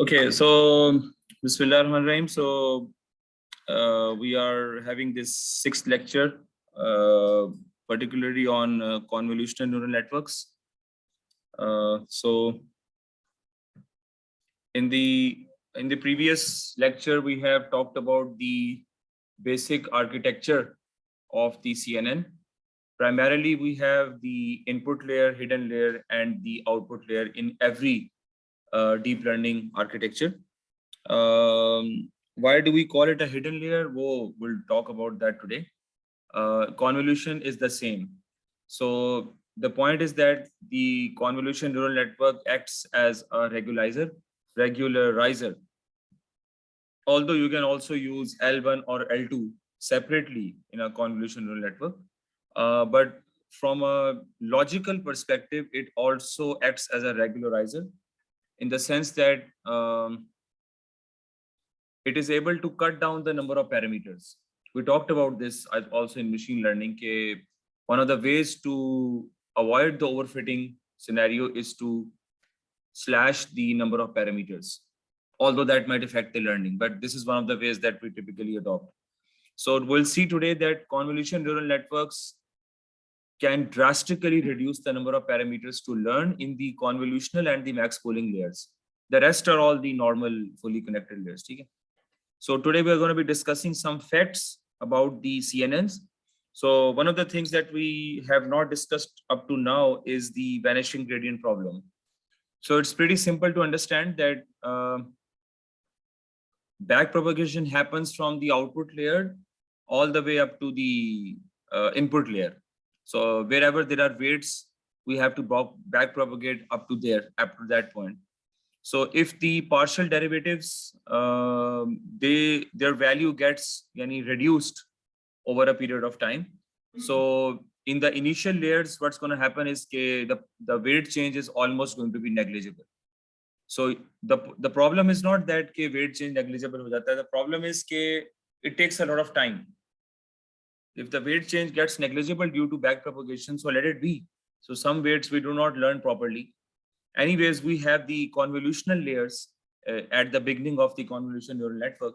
Okay, so Bismillah ar-Rahman ar-Rahim. So we are having this sixth lecture, particularly on convolutional neural networks. So in the previous lecture, we have talked about the basic architecture of the CNN. Primarily, we have the input layer, hidden layer, and the output layer in every deep learning architecture. Why do we call it a hidden layer? We'll talk about that today. Convolution is the same. So the point is that the convolution neural network acts as a regularizer. Although you can also use L1 or L2 separately in a convolution neural network. But from a logical perspective, it also acts as a regularizer in the sense that it is able to cut down the number of parameters. We talked about this also in machine learning. One of the ways to avoid the overfitting scenario is to slash the number of parameters, although that might affect the learning, but this is one of the ways that we typically adopt. So we'll see today that convolution neural networks can drastically reduce the number of parameters to learn in the convolutional and the max pooling layers. The rest are all the normal fully connected layers. Okay? So today we are going to be discussing some facts about the CNNs. So one of the things that we have not discussed up to now is the vanishing gradient problem. So it's pretty simple to understand that backpropagation happens from the output layer all the way up to the input layer. So wherever there are weights, we have to backpropagate up to that point. So if the partial derivatives, their value gets reduced over a period of time. So in the initial layers, what's going to happen is the weight change is almost going to be negligible. So the problem is not that weight change negligible ho jata hai. The problem is it takes a lot of time. If the weight change gets negligible due to backpropagation, so let it be. So some weights we do not learn properly. Anyways, we have the convolutional layers at the beginning of the convolution neural network.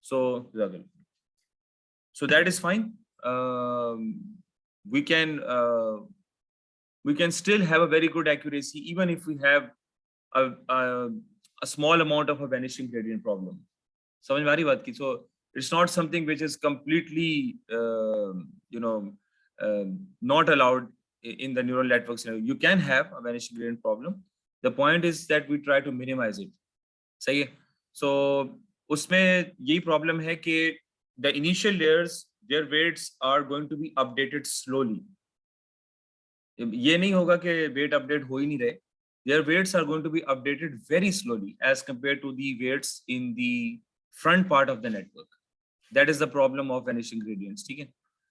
So that is fine. We can still have a very good accuracy even if we have a small amount of a vanishing gradient problem. समझ में आ रही बात की? So it's not something which is completely not allowed in the neural network scenario. You can have a vanishing gradient problem. The point is that we try to minimize it. सही है? So उसमें यही problem है कि the initial layers, their weights are going to be updated slowly. ये नहीं होगा कि weight update हो ही नहीं रहे. Their weights are going to be updated very slowly as compared to the weights in the front part of the network. That is the problem of vanishing gradients. Okay?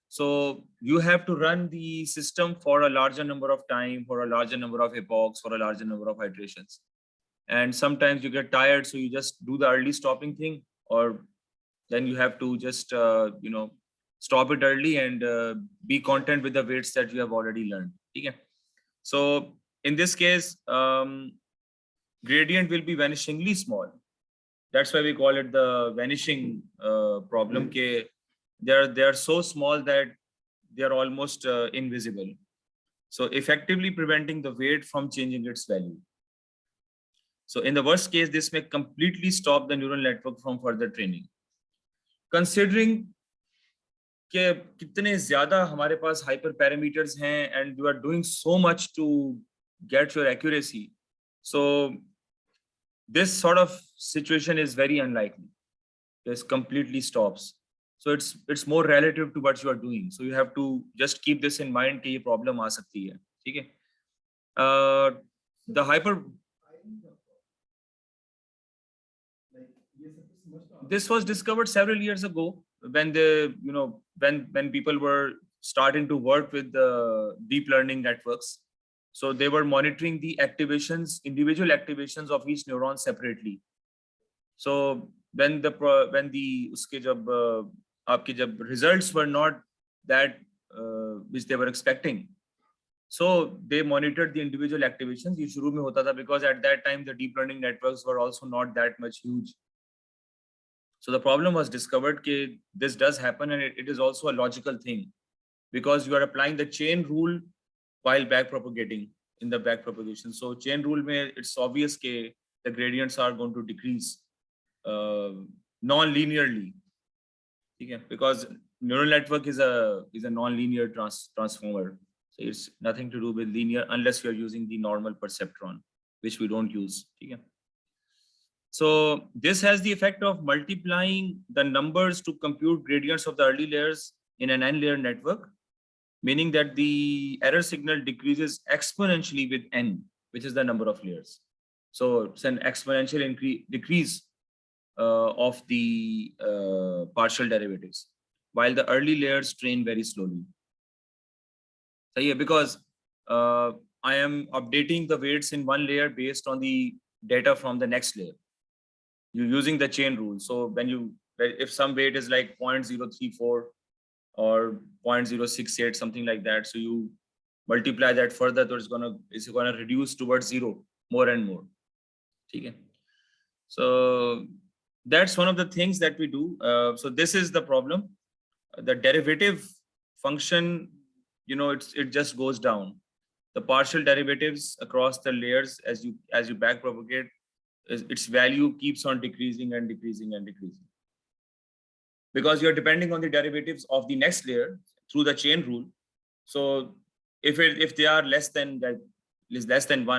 So you have to run the system for a larger number of time, for a larger number of epochs, for a larger number of iterations. And sometimes you get tired, so you just do the early stopping thing, or then you have to just stop it early and be content with the weights that you have already learned. Okay? So in this case, gradient will be vanishingly small. That's why we call it the vanishing problem. They are so small that they are almost invisible. So effectively preventing the weight from changing its value. So in the worst case, this may completely stop the neural network from further training. Considering कि कितने ज़्यादा हमारे पास hyper parameters हैं and you are doing so much to get your accuracy, so this sort of situation is very unlikely. This completely stops. So it's more relative to what you are doing. So you have to just keep this in mind कि ये problem आ सकती है. ठीक है? The hyper. This was discovered several years ago when when people were starting to work with the deep learning networks. So they were monitoring the activations, individual activations of each neuron separately. So when uske jab aapke results were not that which they were expecting, So they monitored the individual activations. ये शुरू में होता था because at that time the deep learning networks were also not that much huge. So the problem was discovered that this does happen, and it is also a logical thing because you are applying the chain rule while back propagating in the back propagation. So chain rule mein it's obvious that the gradients are going to decrease non-linearly. Okay? Because neural network is a non-linear transformer. So it's nothing to do with linear unless you are using the normal perceptron, which we don't use. Okay? So this has the effect of multiplying the numbers to compute gradients of the early layers in an n-layer network, meaning that the error signal decreases exponentially with n, which is the number of layers. So it's an exponential decrease of the partial derivatives, while the early layers train very slowly. So yeah, because I am updating the weights in one layer based on the data from the next layer. You're using the chain rule. So if some weight is like 0.034 or 0.068, something like that, so you multiply that further, so it's gonna reduce towards zero more and more. Okay. So that's one of the things that we do. So this is the problem. The derivative function, it just goes down. The partial derivatives across the layers as you back propagate, its value keeps on decreasing and decreasing and decreasing. Because you're depending on the derivatives of the next layer through the chain rule. So if they are less than 1,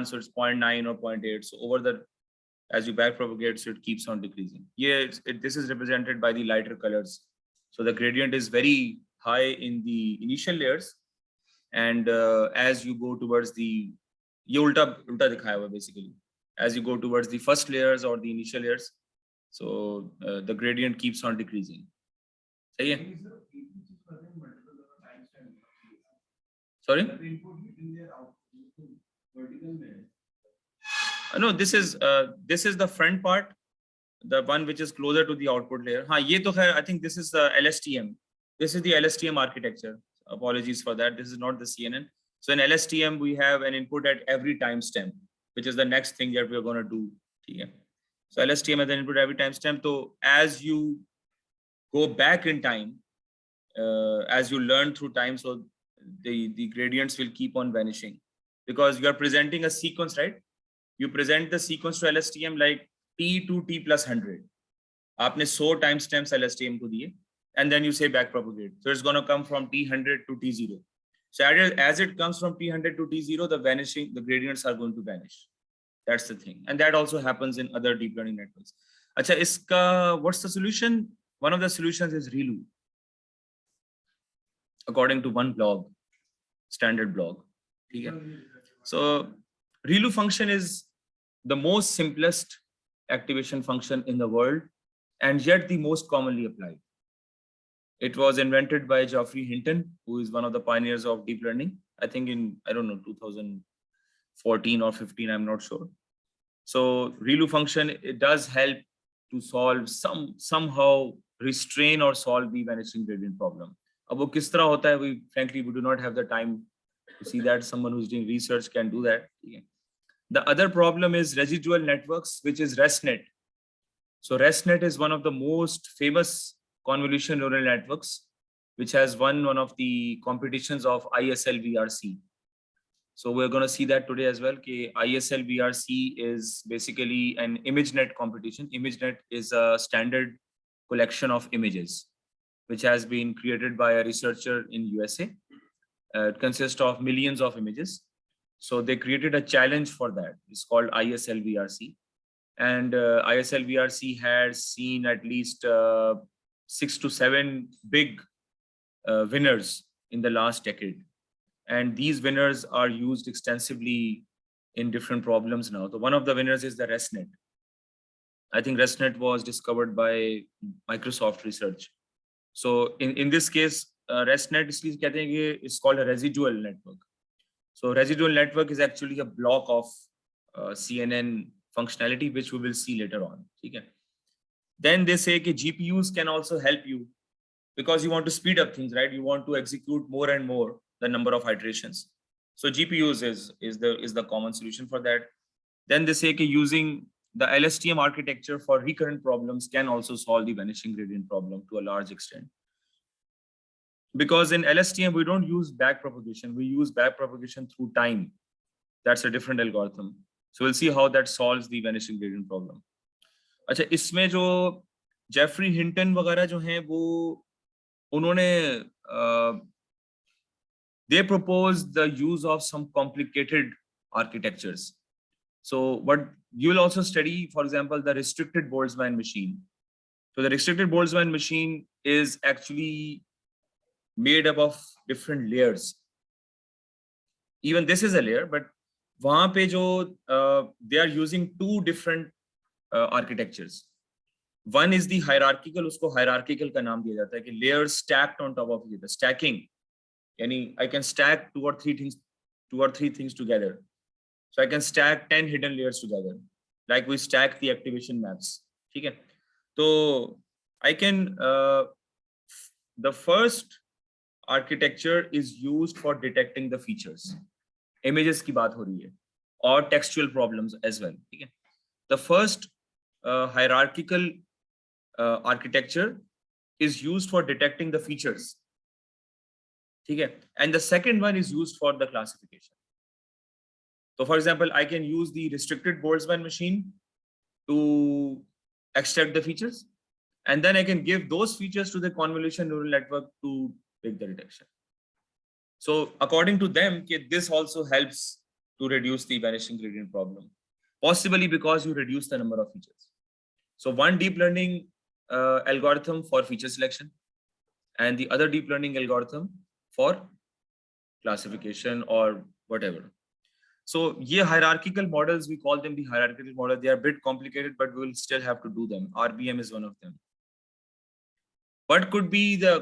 so it's 0.9 or 0.8. So as you back propagate, so it keeps on decreasing. Yeah, this is represented by the lighter colors. So the gradient is very high in the initial layers, and as you go towards the ulta dikhaya hua basically. As you go towards the first layers or the initial layers, so the gradient keeps on decreasing. सही है? Sorry? No, this is the front part, the one which is closer to the output layer. हाँ, ये तो है. I think this is the LSTM. This is the LSTM architecture. Apologies for that. This is not the CNN. So in LSTM, we have an input at every timestamp, which is the next thing that we are going to do. Okay? So LSTM has an input every timestamp. So as you go back in time, as you learn through time, so the gradients will keep on vanishing because you are presenting a sequence, right? You present the sequence to LSTM like t to t plus 100. आपने 100 timestamps LSTM को दिए, and then you say back propagate. So it's going to come from t100 to t0. So as it comes from t100 to t0, the gradients are going to vanish. That's the thing, and that also happens in other deep learning networks. Acha, what's the solution? One of the solutions is ReLU, according to one blog, standard blog. Okay? So ReLU function is the most simplest activation function in the world, and yet the most commonly applied. It was invented by Geoffrey Hinton, who is one of the pioneers of deep learning. I think in, 2014 or 15, I'm not sure. So ReLU function, it does help to solve somehow restrain or solve the vanishing gradient problem. अब वो किस तरह होता है, frankly we do not have the time to see that. Someone who's doing research can do that. The other problem is residual networks, which is ResNet. So ResNet is one of the most famous convolution neural networks, which has won one of the competitions of ISL-VRC. So we're going to see that today as well. ISL-VRC is basically an ImageNet competition. ImageNet is a standard collection of images, which has been created by a researcher in USA. It consists of millions of images. So they created a challenge for that. It's called ISL-VRC. And ISL-VRC has seen at least 6 to 7 big winners in the last decade. And these winners are used extensively in different problems now. So one of the winners is the ResNet. I think ResNet was discovered by Microsoft Research. So in this case, ResNet is called a residual network. So residual network is actually a block of CNN functionality, which we will see later on. Okay. Then they say that GPUs can also help you because you want to speed up things, right? You want to execute more and more the number of iterations. So GPUs is the common solution for that. Then they say that using the LSTM architecture for recurrent problems can also solve the vanishing gradient problem to a large extent. Because in LSTM, we don't use backpropagation, we use backpropagation through time. That's a different algorithm. So we'll see how that solves the vanishing gradient problem. अच्छा, इसमें जो Jeffrey Hinton वगैरह जो हैं वो उन्होंने they propose the use of some complicated architectures. So what you'll also study, for example, the restricted Boltzmann machine. So the restricted Boltzmann machine is actually made up of different layers. Even this is a layer, but वहाँ पे जो they are using two different architectures. One is the hierarchical, उसको hierarchical का नाम दिया जाता है कि layers stacked on top of each other. Stacking, यानी I can stack two or three things together. So I can stack 10 hidden layers together, like we stack the activation maps. ठीक है? तो I can the first architecture is used for detecting the features. Images की बात हो रही है और textual problems as well. ठीक है? The first hierarchical architecture is used for detecting the features. ठीक है? And the second one is used for the classification. So for example, I can use the restricted Boltzmann machine to extract the features, and then I can give those features to the convolution neural network to make the detection. So according to them, this also helps to reduce the vanishing gradient problem, possibly because you reduce the number of features. So one deep learning algorithm for feature selection and the other deep learning algorithm for classification or whatever. So yeah, hierarchical models, we call them the hierarchical model. They are a bit complicated, but we will still have to do them. RBM is one of them. What could be the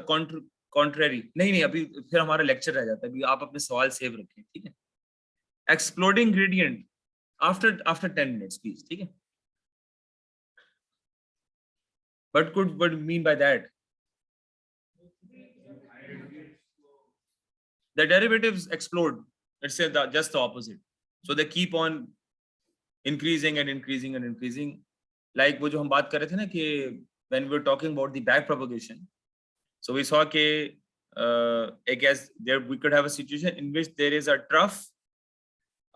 contrary? नहीं, अभी फिर हमारा lecture रह जाता है. अभी आप अपने सवाल save रखें, ठीक है? Exploding gradient after 10 minutes, please, ठीक है? What could you mean by that? The derivatives explode. Let's say just the opposite. So they keep on increasing and increasing and increasing. Like वो जो हम बात कर रहे थे ना कि when we were talking about the back propagation, so we saw कि I guess there we could have a situation in which there is a trough,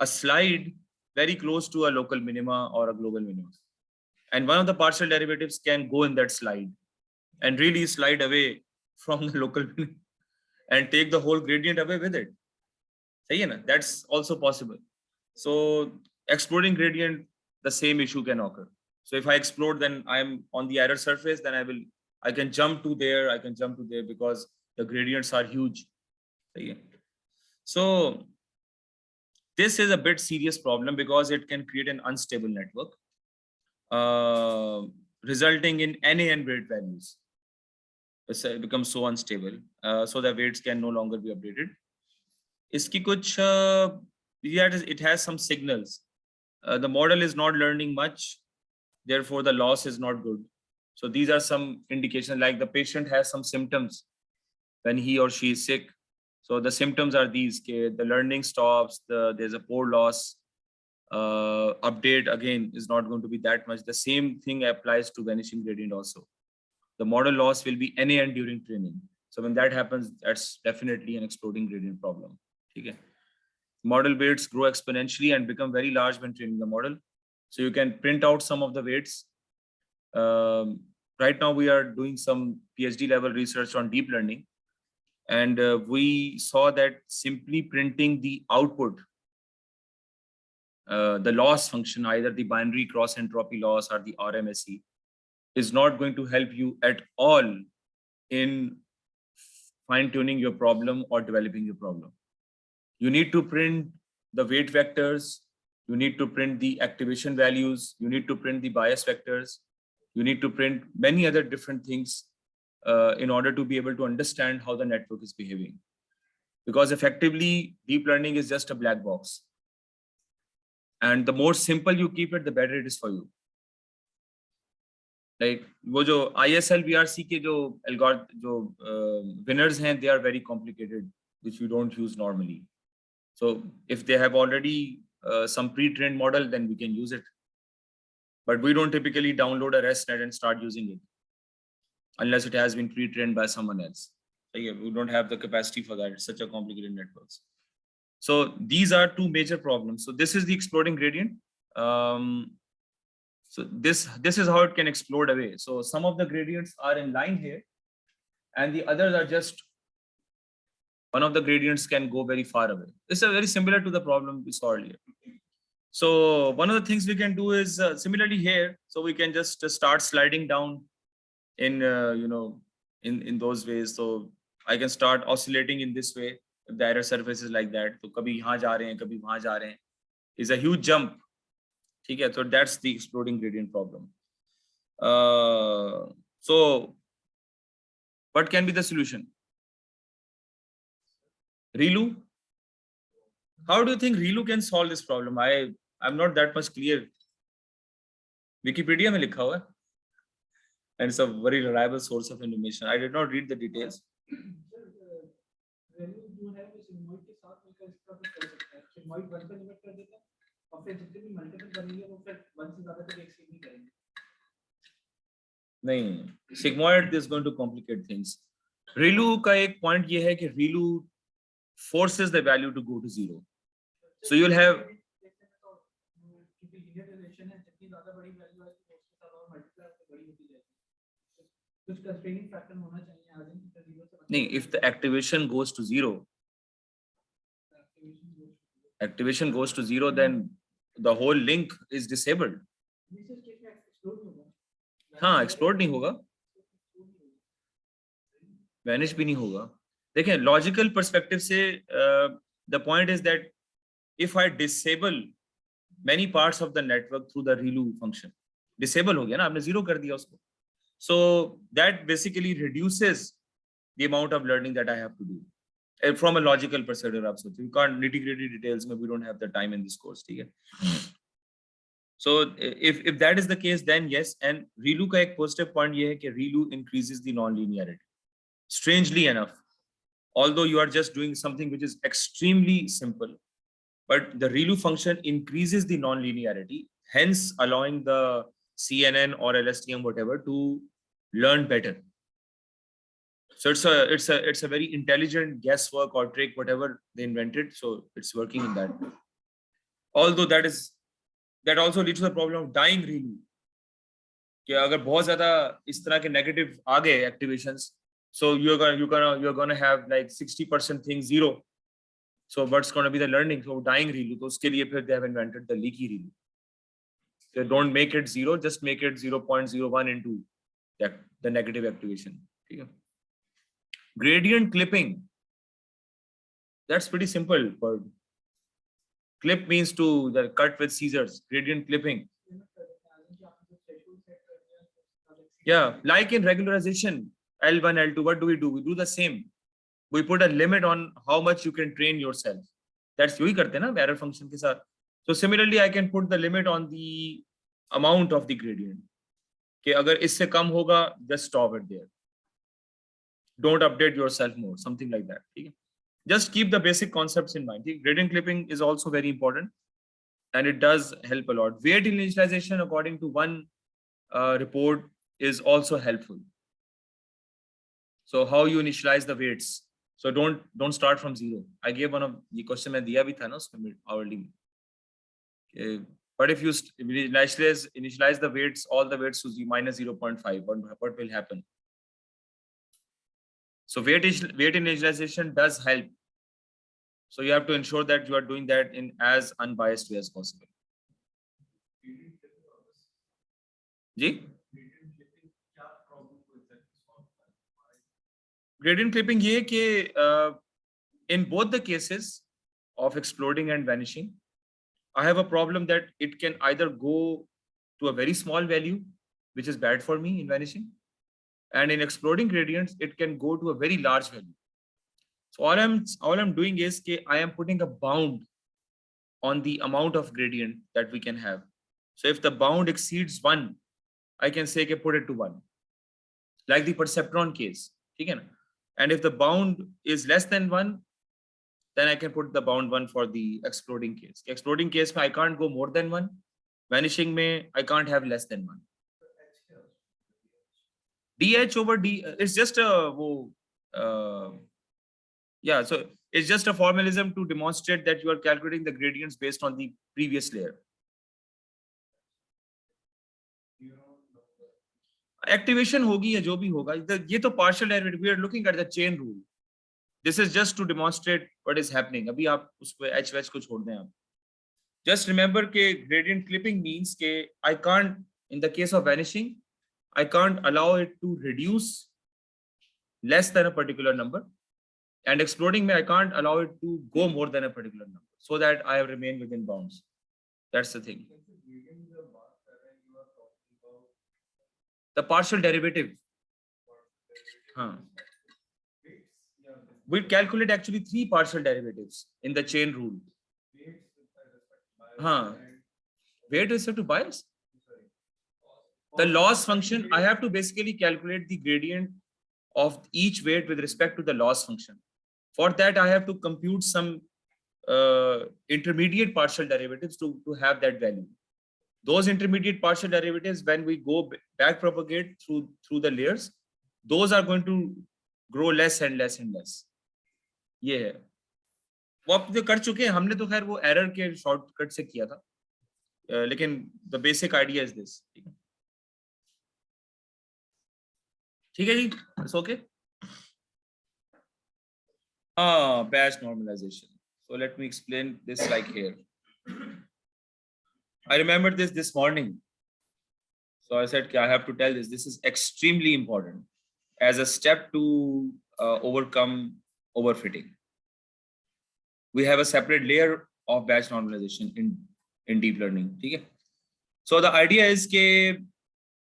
a slide very close to a local minima or a global minima, and one of the partial derivatives can go in that slide and really slide away from the local minima and take the whole gradient away with it. सही है ना? That's also possible. So exploding gradient, the same issue can occur. So if I explode, then I'm on the error surface, then I can jump to there, I can jump to there because the gradients are huge. So this is a bit serious problem because it can create an unstable network, resulting in NaN weight values. It becomes so unstable, so the weights can no longer be updated. इसकी कुछ it has some signals. The model is not learning much, therefore the loss is not good. So these are some indications, like the patient has some symptoms when he or she is sick. So the symptoms are these: the learning stops, there's a poor loss, update again is not going to be that much. The same thing applies to vanishing gradient also. The model loss will be NaN during training. So when that happens, that's definitely an exploding gradient problem. Okay. Model weights grow exponentially and become very large when training the model. So you can print out some of the weights. Right now we are doing some PhD level research on deep learning. And we saw that simply printing the output, the loss function, either the binary cross entropy loss or the RMSE, is not going to help you at all in fine-tuning your problem or developing your problem. You need to print the weight vectors, you need to print the activation values, you need to print the bias vectors, you need to print many other different things in order to be able to understand how the network is behaving. Because effectively, deep learning is just a black box. And the more simple you keep it, the better it is for you. Like वो जो ISL VRC के जो winners हैं, they are very complicated, which you don't use normally. So if they have already some pre-trained model, then we can use it. But we don't typically download a RESTnet and start using it unless it has been pre-trained by someone else. So yeah, we don't have the capacity for that. It's such a complicated networks. So these are two major problems. So this is the exploding gradient. So this is how it can explode away. So some of the gradients are in line here, and the others are just, one of the gradients can go very far away. It's a very similar to the problem we saw earlier. So one of the things we can do is similarly here. So we can just start sliding down in in those ways. So I can start oscillating in this way. If the error surface is like that, तो कभी यहाँ जा रहे हैं, कभी वहाँ जा रहे हैं, is a huge jump. ठीक है, so that's the exploding gradient problem. So what can be the solution? ReLU. How do you think ReLU can solve this problem? I'm not that much clear. Wikipedia में लिखा हुआ है, and it's a very reliable source of information. I did not read the details. नहीं, sigmoid is going to complicate things. ReLU का एक point ये है कि ReLU forces the value to go to 0. So you'll have नहीं, if the activation goes to 0, then the whole link is disabled. हाँ, explode नहीं होगा, vanish भी नहीं होगा. देखें, logical perspective से the point is that if I disable many parts of the network through the ReLU function, disable हो गया ना, आपने 0 कर दिया उसको. So that basically reduces the amount of learning that I have to do. From a logical perspective, absolutely. You can't nitty-gritty details, we don't have the time in this course. ठीक है? So if that is the case, then yes. And ReLU का एक positive point ये है कि ReLU increases the non-linearity. Strangely enough, although you are just doing something which is extremely simple, but the ReLU function increases the non-linearity, hence allowing the CNN or LSTM whatever to learn better. So it's a very intelligent guesswork or trick, whatever they invented. So it's working in that. Although that also leads to the problem of dying ReLU. कि अगर बहुत ज़्यादा इस तरह के negative आ गए activations, so you're gonna have like 60% things 0. So what's going to be the learning? So dying ReLU. तो उसके लिए फिर they have invented the leaky ReLU. So don't make it 0, just make it 0.01 into the negative activation. ठीक है? Gradient clipping. That's pretty simple. But clip means to the cut with scissors. Gradient clipping. Yeah, like in regularization, L1, L2, what do? We do the same. We put a limit on how much you can train yourself. That's वही करते हैं ना error function के साथ. So similarly, I can put the limit on the amount of the gradient. कि अगर इससे कम होगा, just stop it there. Don't update yourself more, something like that. ठीक है? Just keep the basic concepts in mind. Gradient clipping is also very important, and it does help a lot. Weight initialization, according to one report, is also helpful. So how you initialize the weights? So don't start from 0. I gave one of the question मैं दिया भी था ना उसमें hourly. But if you initialize the weights, all the weights to minus 0.5, what will happen? So weight initialization does help. So you have to ensure that you are doing that in as unbiased way as possible. Ji? Gradient clipping ये कि in both the cases of exploding and vanishing, I have a problem that it can either go to a very small value, which is bad for me in vanishing, and in exploding gradients, it can go to a very large value. So all I'm doing is that I am putting a bound on the amount of gradient that we can have. So if the bound exceeds 1, I can say put it to 1, like the perceptron case. And if the bound is less than 1, then I can put the bound 1 for the exploding case. Exploding case में I can't go more than 1. Vanishing में I can't have less than 1. DH over D, it's just a yeah, so it's just a formalism to demonstrate that you are calculating the gradients based on the previous layer. Activation होगी या जो भी होगा, ये तो partial derivative. We are looking at the chain rule. This is just to demonstrate what is happening. अभी आप उस पे h को छोड़ दें आप. Just remember के gradient clipping means के I can't, in the case of vanishing, I can't allow it to reduce less than a particular number, and exploding में I can't allow it to go more than a particular number, so that I have remained within bounds. That's the thing. The partial derivative. We calculate actually 3 partial derivatives in the chain rule. Weight with respect to bias. The loss function, I have to basically calculate the gradient of each weight with respect to the loss function. For that, I have to compute some intermediate partial derivatives to have that value. Those intermediate partial derivatives, when we go back propagate through the layers, those are going to grow less and less and less. ये है वो आप जो कर चुके हैं, हमने तो खैर वो एरर के शॉर्टकट से किया था, लेकिन the basic idea is this. ठीक है जी, it's okay. Batch normalization. So let me explain this like here. I remembered this morning, so I said I have to tell this. This is extremely important as a step to overcome overfitting. We have a separate layer of batch normalization in deep learning. Okay? So the idea is that,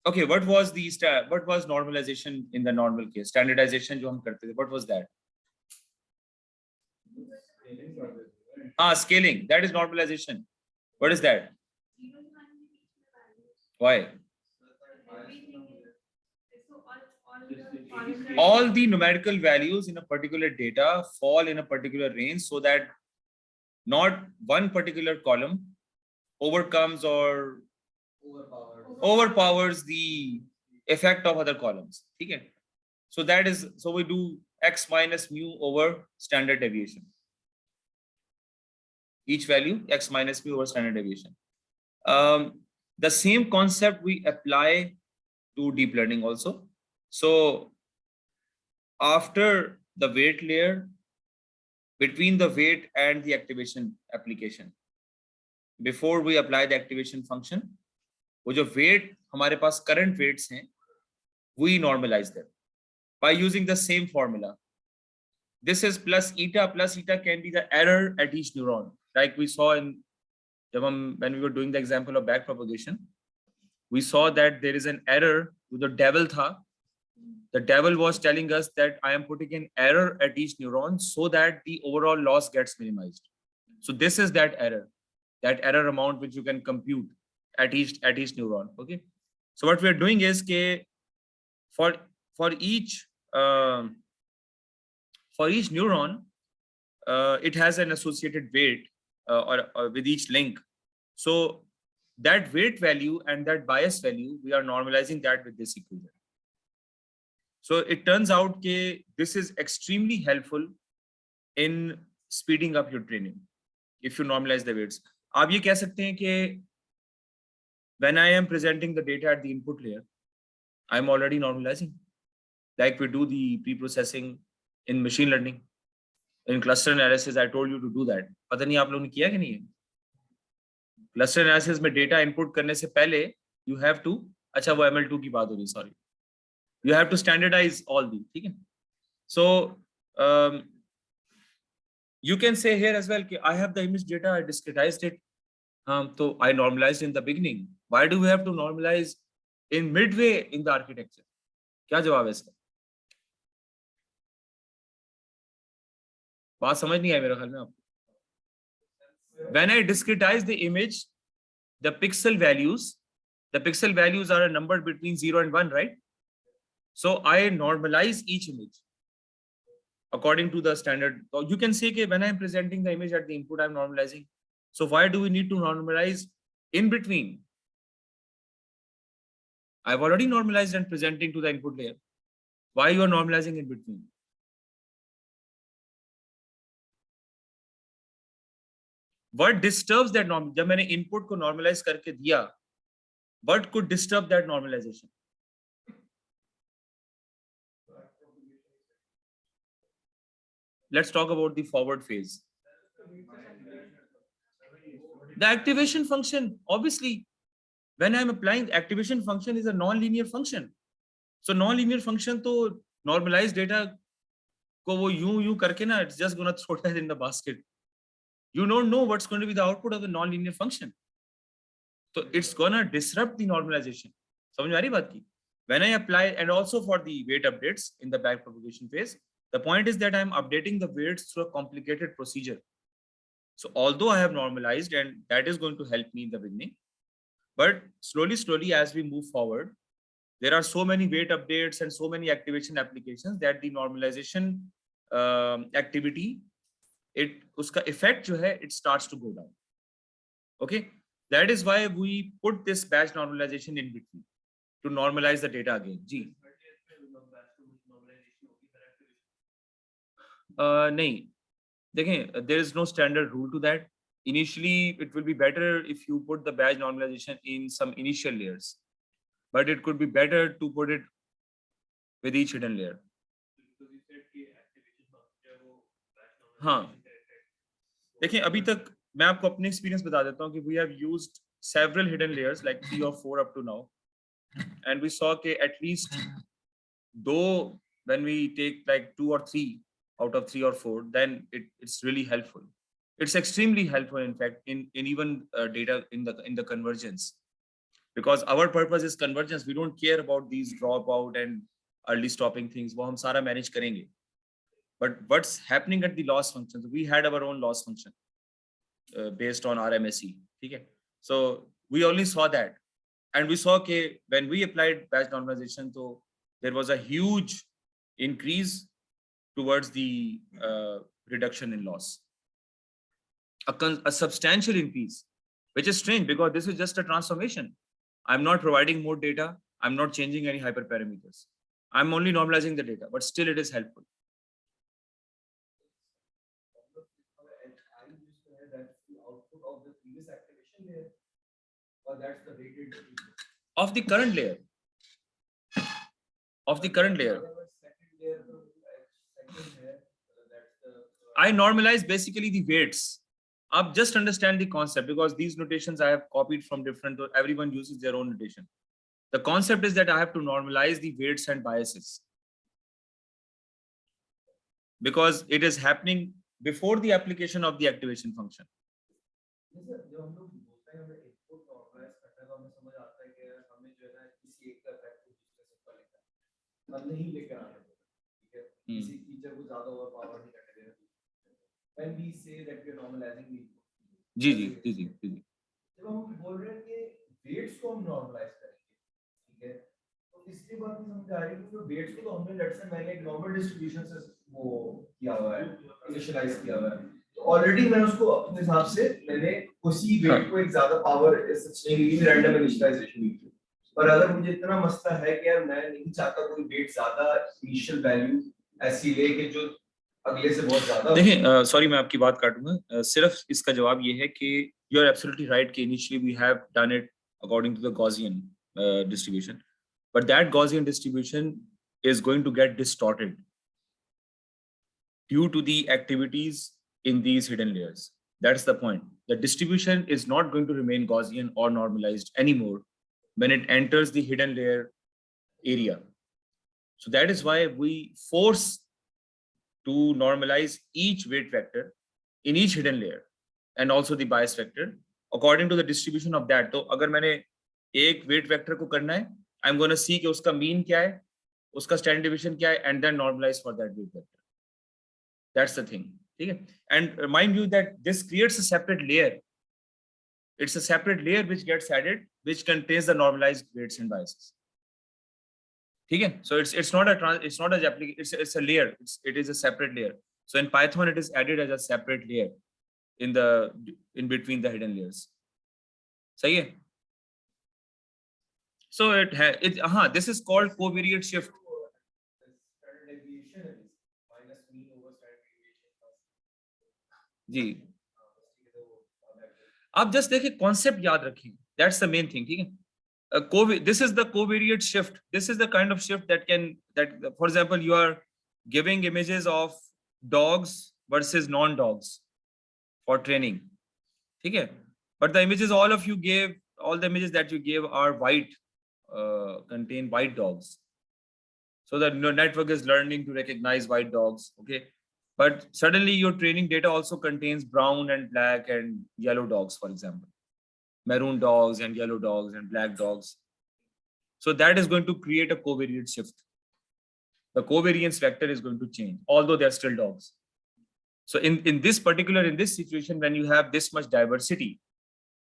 okay, what was normalization in the normal case? Standardization जो हम करते थे, what was that? Scaling. That is normalization. What is that? Why? All the numerical values in a particular data fall in a particular range, so that not one particular column overcomes or overpowers the effect of other columns. Okay? So that is, so we do x minus mu over standard deviation. Each value x minus mu over standard deviation. The same concept we apply to deep learning also. So after the weight layer, between the weight and the activation application, before we apply the activation function, वो जो weight हमारे पास current weights हैं, we normalize them by using the same formula. This is plus eta can be the error at each neuron, like we saw in when we were doing the example of backpropagation. We saw that there is an error to the devil tha. The devil was telling us that I am putting an error at each neuron so that the overall loss gets minimized. So this is that error amount which you can compute at each neuron. Okay. So what we are doing is for each neuron, it has an associated weight or with each link. So that weight value and that bias value, we are normalizing that with this equation. So it turns out that this is extremely helpful in speeding up your training if you normalize the weights. आप ये कह सकते हैं कि when I am presenting the data at the input layer, I am already normalizing, like we do the pre-processing in machine learning. In cluster analysis, I told you to do that. पता नहीं आप लोगों ने किया कि नहीं है? Cluster analysis में data input करने से पहले you have to, अच्छा वो ML2 की बात हो रही, sorry. You have to standardize all these. ठीक है? So you can say here as well कि I have the image data, I discretized it. So I normalized in the beginning. Why do we have to normalize in midway in the architecture? क्या जवाब है इसका? बात समझ नहीं आई मेरे ख्याल में आपको. When I discretize the image, the pixel values are a number between 0 and 1, right? So I normalize each image. according to the standard. So you can say that when I'm presenting the image at the input, I'm normalizing. So why do we need to normalize in between? I've already normalized and presenting to the input layer. Why you are normalizing in between? What disturbs that norm? जब मैंने input को normalize करके दिया, what could disturb that normalization? Let's talk about the forward phase. The activation function, obviously, when I'm applying, activation function is a non-linear function. So non-linear function to normalized data को वो यूं करके ना, it's just gonna throw that in the basket. You don't know what's going to be the output of the non-linear function. So it's gonna disrupt the normalization. समझ में आ रही बात की? When I apply, and also for the weight updates in the backpropagation phase, the point is that I'm updating the weights through a complicated procedure. So although I have normalized, and that is going to help me in the beginning, but slowly as we move forward, there are so many weight updates and so many activation applications that the normalization activity, uska effect jo hai, it starts to go down. Okay, that is why we put this batch normalization in between to normalize the data again. Ji. नहीं, देखें, there is no standard rule to that. Initially, it will be better if you put the batch normalization in some initial layers, but it could be better to put it with each hidden layer. हाँ, देखें, अभी तक मैं आपको अपने experience बता देता हूँ कि we have used several hidden layers, like 3 or 4 up to now, and we saw कि at least though when we take like 2 or 3 out of 3 or 4, then it's really helpful. It's extremely helpful, in fact, in even data in the convergence, because our purpose is convergence. We don't care about these dropout and early stopping things. वो हम सारा manage करेंगे. But what's happening at the loss function? So we had our own loss function based on RMSE. Okay? So we only saw that, and we saw that when we applied batch normalization, so there was a huge increase towards the reduction in loss, a substantial increase, which is strange because this is just a transformation. I'm not providing more data. I'm not changing any hyperparameters. I'm only normalizing the data, but still it is helpful. Of the previous activation layer, or that's the weighted of the current layer. Of the current layer. I normalize basically the weights. Just understand the concept, because these notations I have copied from different, everyone uses their own notation. The concept is that I have to normalize the weights and biases, because it is happening before the application of the activation function. When we say that we are normalizing the जी जब हम बोल रहे हैं कि weights को हम normalize करेंगे, ठीक है, तो इसलिए बात नहीं समझ आ रही कि weights को तो हमने let's say मैंने एक normal distribution से वो किया हुआ है, initialize किया हुआ है, तो already मैं उसको अपने हिसाब से मैंने उसी weight को एक ज़्यादा power सच नहीं random initialization दी थी, पर अगर मुझे इतना मसला है कि यार मैं नहीं चाहता कोई weight ज़्यादा initial value ऐसी ले कि जो अगले से बहुत ज़्यादा। देखिए, सॉरी मैं आपकी बात काटूंगा, सिर्फ इसका जवाब ये है कि you are absolutely right कि initially we have done it according to the Gaussian distribution, but that Gaussian distribution is going to get distorted due to the activities in these hidden layers. That's the point. The distribution is not going to remain Gaussian or normalized anymore when it enters the hidden layer area. So that is why we force to normalize each weight vector in each hidden layer and also the bias vector according to the distribution of that. तो अगर मैंने एक weight vector को करना है, I'm going to see कि उसका mean क्या है, उसका standard deviation क्या है, and then normalize for that weight vector. That's the thing. ठीक है? And mind you that this creates a separate layer. It's a separate layer which gets added, which contains the normalized weights and biases. ठीक है. So it's not a application, it's a layer, it is a separate layer. So in Python it is added as a separate layer in between the hidden layers. सही है. So this is called covariate shift. जी, आप just देखिए, concept याद रखिए, that's the main thing. ठीक है. This is the covariate shift. This is the kind of shift that for example you are giving images of dogs versus non-dogs for training. ठीक है. But the images all the images that you gave are white, contain white dogs. So the network is learning to recognize white dogs. Okay. But suddenly your training data also contains brown and black and yellow dogs, for example. Maroon dogs and yellow dogs and black dogs. So that is going to create a covariate shift. The covariance vector is going to change, although they're still dogs. So in this situation, when you have this much diversity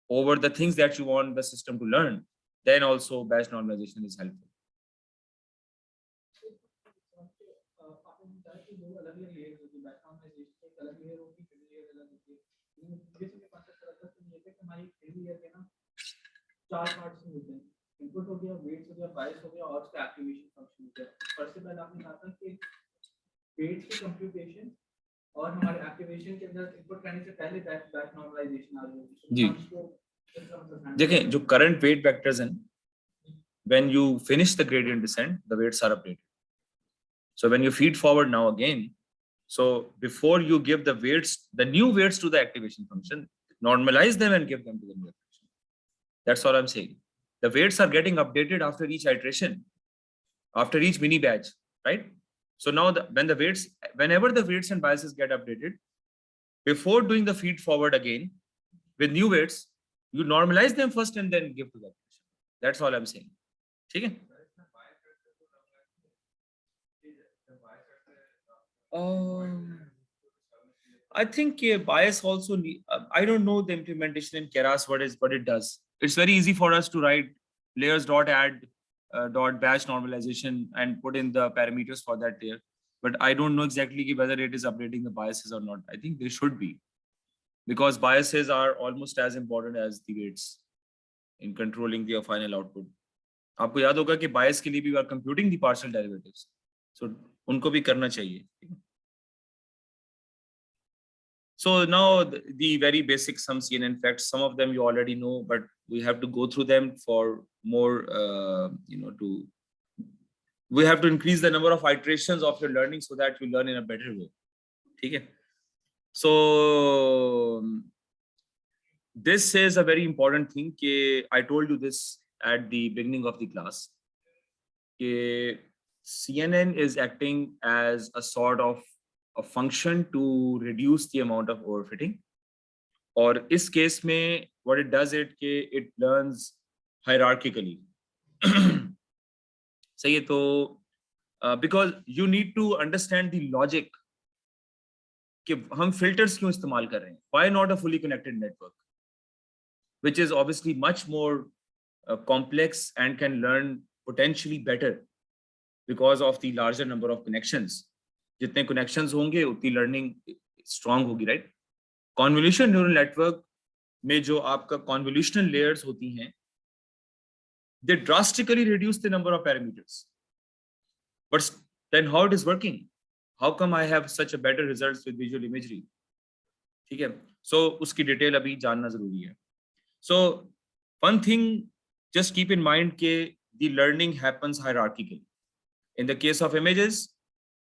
over the things that you want the system to learn, then also batch normalization is helpful. Input हो गया, weights हो गया, बायस हो गया और उसका activation function हो गया. सबसे पहले आपने कहा था कि वेट्स की कंप्यूटेशन और हमारे एक्टिवेशन के अंदर इनपुट करने से पहले बैच नॉर्मलाइजेशन आ रही है जी. देखिए, जो करंट वेट वेक्टर्स हैं, when you finish the gradient descent, the weights are updated. So when you feed forward now again, so before you give the weights, the new weights to the activation function, normalize them and give them to the new function. That's all I'm saying. The weights are getting updated after each iteration, after each mini batch, right? So now whenever the weights and biases get updated, before doing the feed forward again with new weights, you normalize them first and then give to that person. That's all I'm saying. ठीक है? I think bias also I don't know the implementation in Keras, what it does. It's very easy for us to write layers.add .batch normalization and put in the parameters for that layer. But I don't know exactly whether it is updating the biases or not. I think they should be, because biases are almost as important as the weights in controlling the final output. आपको याद होगा कि bias के लिए भी we are computing the partial derivatives. So उनको भी करना चाहिए. So now the very basic sums, and in fact, some of them you already know, but we have to go through them for more, we have to increase the number of iterations of your learning so that you learn in a better way. Okay. So this is a very important thing. I told you this at the beginning of the class. CNN is acting as a sort of a function to reduce the amount of overfitting. Or इस case में what it does it learns hierarchically. सही है. तो because you need to understand the logic कि हम filters क्यों इस्तेमाल कर रहे हैं. Why not a fully connected network, which is obviously much more complex and can learn potentially better because of the larger number of connections. जितने connections होंगे उतनी learning strong होगी, right? Convolutional neural network में जो आपका convolutional layers होती हैं, they drastically reduce the number of parameters. But then how it is working? How come I have such a better results with visual imagery? ठीक है. So उसकी detail अभी जानना जरूरी है. So one thing, just keep in mind कि the learning happens hierarchically. In the case of images,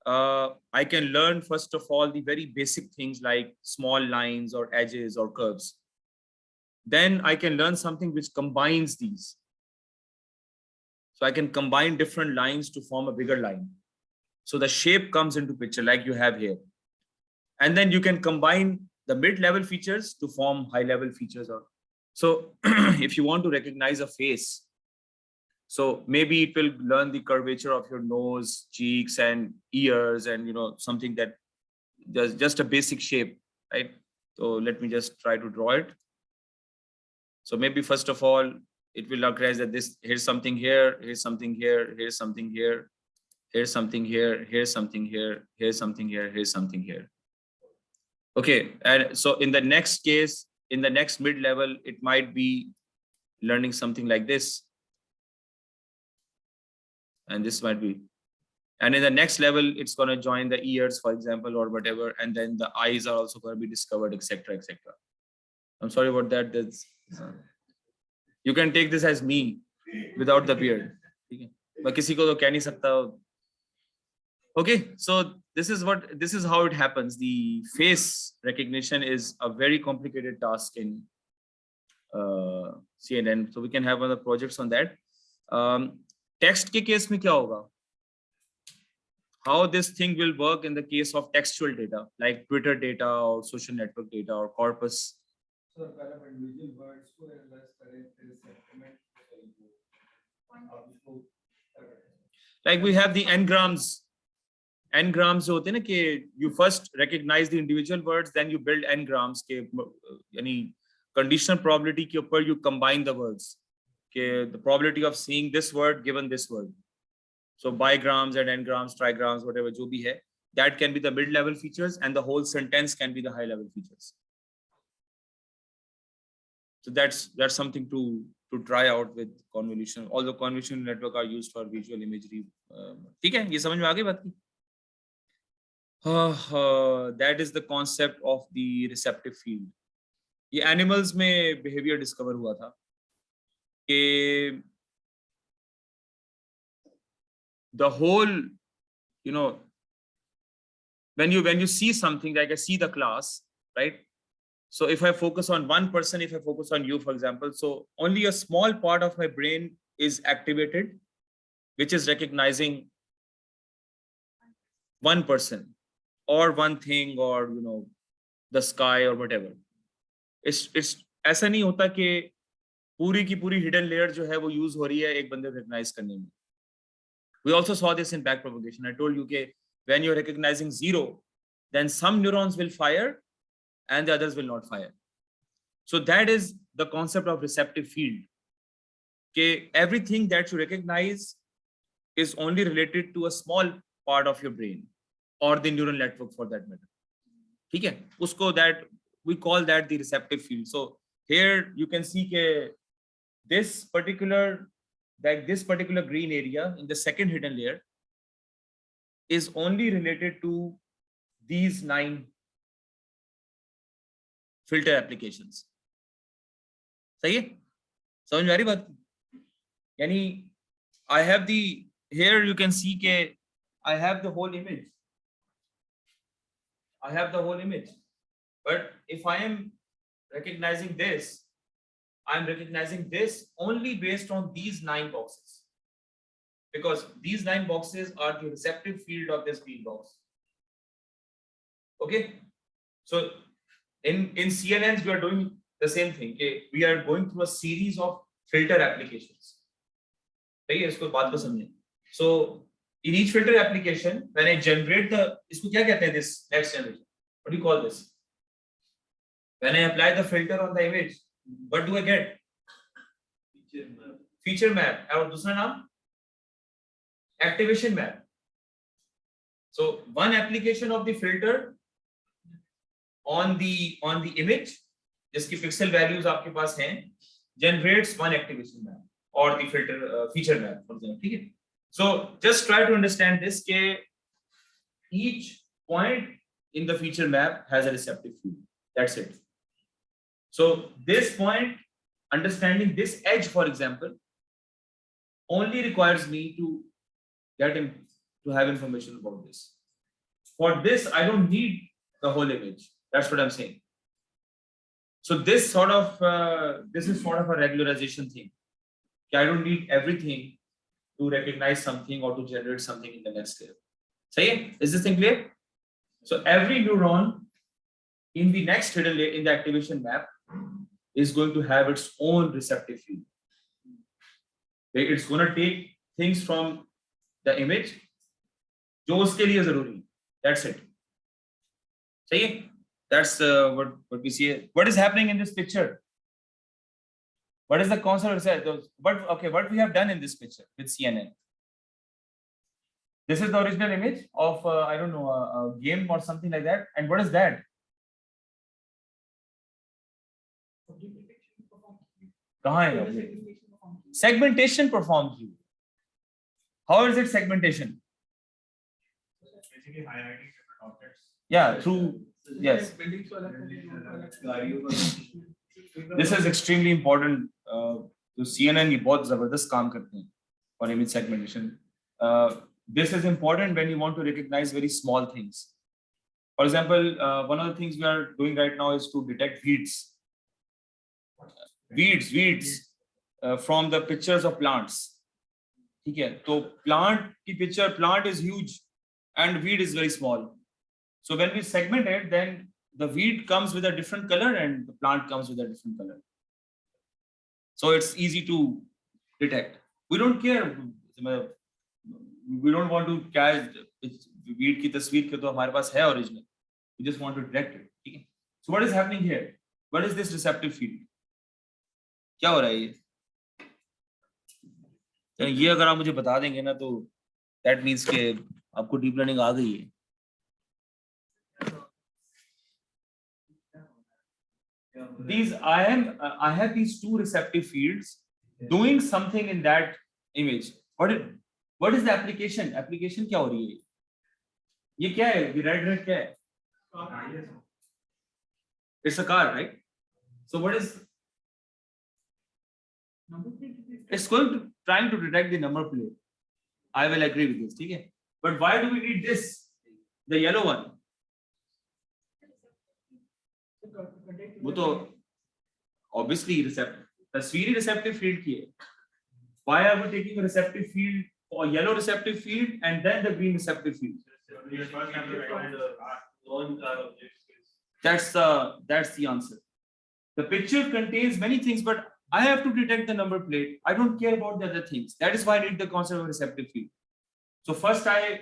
I can learn first of all the very basic things like small lines or edges or curves. Then I can learn something which combines these. So I can combine different lines to form a bigger line. So the shape comes into picture like you have here. And then you can combine the mid-level features to form high-level features. So if you want to recognize a face, so maybe it will learn the curvature of your nose, cheeks, and ears, and something that does just a basic shape, right? So let me just try to draw it. So maybe first of all, it will recognize that this, here's something here, here's something here, here's something here, here's something here, here's something here, here's something here, here's something here. Okay, and so in the next case, in the next mid-level, it might be learning something like this. And this might be, and in the next level, it's going to join the ears, for example, or whatever, and then the eyes are also going to be discovered, etc., etc. I'm sorry about that. That's, you can take this as me without the beard. But किसी को तो कह नहीं सकता. Okay, so this is how it happens. The face recognition is a very complicated task in CNN. So we can have other projects on that. Text के case में क्या होगा? How this thing will work in the case of textual data, like Twitter data or social network data or corpus. So individual words को analyze करें, फिर sentiment को like we have the n-grams. N-grams होते हैं ना कि you first recognize the individual words, then you build n-grams के यानी conditional probability के ऊपर you combine the words. के the probability of seeing this word given this word. So bigrams and n-grams, trigrams, whatever जो भी है, that can be the mid-level features, and the whole sentence can be the high-level features. So that's something to try out with convolution. Although convolution network are used for visual imagery. ठीक है, ये समझ में आ गई बात की? That is the concept of the receptive field. ये animals में behavior discover हुआ था कि the whole, you know, when you see something, like I see the class, right? So if I focus on one person, if I focus on you, for example, so only a small part of my brain is activated, which is recognizing one person or one thing, or you know, the sky or whatever. It's ऐसा नहीं होता कि पूरी की पूरी hidden layer जो है वो use हो रही है एक बंदे को recognize करने में. We also saw this in backpropagation. I told you that when you're recognizing 0, then some neurons will fire and the others will not fire. So that is the concept of receptive field. Okay, everything that you recognize is only related to a small part of your brain or the neural network for that matter. Okay, usko that we call that the receptive field. So here you can see that this particular green area in the second hidden layer is only related to these 9 filter applications. सही है? समझ में आ रही बात? यानी I have the, here you can see that I have the whole image. I have the whole image. But if I am recognizing this, I'm recognizing this only based on these 9 boxes, because these 9 boxes are the receptive field of this green box. Okay, so in CNNs we are doing the same thing. Okay? We are going through a series of filter applications. Okay, इसको बात को समझें. So in each filter application, when I generate the, इसको क्या कहते हैं, this next generation? What do you call this? When I apply the filter on the image, what do I get? Feature map. और दूसरा नाम? Activation map. So one application of the filter on the image, जिसकी pixel values आपके पास हैं, generates one activation map or the filter feature map, for example. ठीक है? So just try to understand this. कि each point in the feature map has a receptive field. That's it. So this point, understanding this edge, for example, only requires me to get him to have information about this. For this, I don't need the whole image. That's what I'm saying. So this is sort of a regularization thing. I don't need everything to recognize something or to generate something in the next layer. Say, is this thing clear? So every neuron in the next hidden layer in the activation map is going to have its own receptive field. It's going to take things from the image, जो उसके लिए जरूरी है. That's it. सही है? That's what we see. What is happening in this picture? What is the concept of what we have done in this picture with CNN? This is the original image of I don't know a game or something like that. And what is that? कहाँ है ये? Segmentation performed through. How is it segmentation? Basically highlighting different objects. Yeah, through yes. This is extremely important. तो CNN ये बहुत जबरदस्त काम करते हैं on image segmentation. This is important when you want to recognize very small things. For example, one of the things we are doing right now is to detect weeds from the pictures of plants. ठीक है, तो plant की picture, plant is huge and weed is very small. So when we segment it, then the weed comes with a different color and the plant comes with a different color. So it's easy to detect. We don't care. We don't want to catch weed की तस्वीर के तो हमारे पास है original. We just want to detect it. ठीक है? So what is happening here? What is this receptive field? क्या हो रहा है ये? ये अगर आप मुझे बता देंगे ना तो that means कि आपको deep learning आ गई है. I have these two receptive fields doing something in that image. What is the application? Application क्या हो रही है? ये क्या है? The red क्या है? It's a car, right? So what is? It's going to trying to detect the number plate. I will agree with this. ठीक है? But why do we need this? The yellow one. वो तो obviously receptive. तस्वीरी receptive field की है. Why are we taking a receptive field or yellow receptive field and then the green receptive field? That's the answer. The picture contains many things, but I have to detect the number plate. I don't care about the other things. That is why I need the concept of receptive field. So first I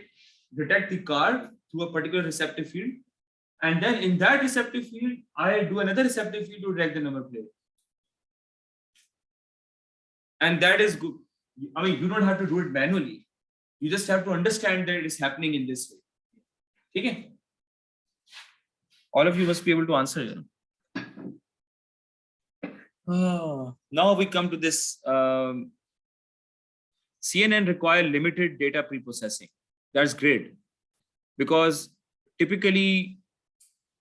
detect the car through a particular receptive field. And then in that receptive field, I do another receptive field to detect the number plate. And that is good. I mean, you don't have to do it manually. You just have to understand that it is happening in this way. Okay? All of you must be able to answer. Now we come to this. CNN require limited data preprocessing. That's great. Because typically,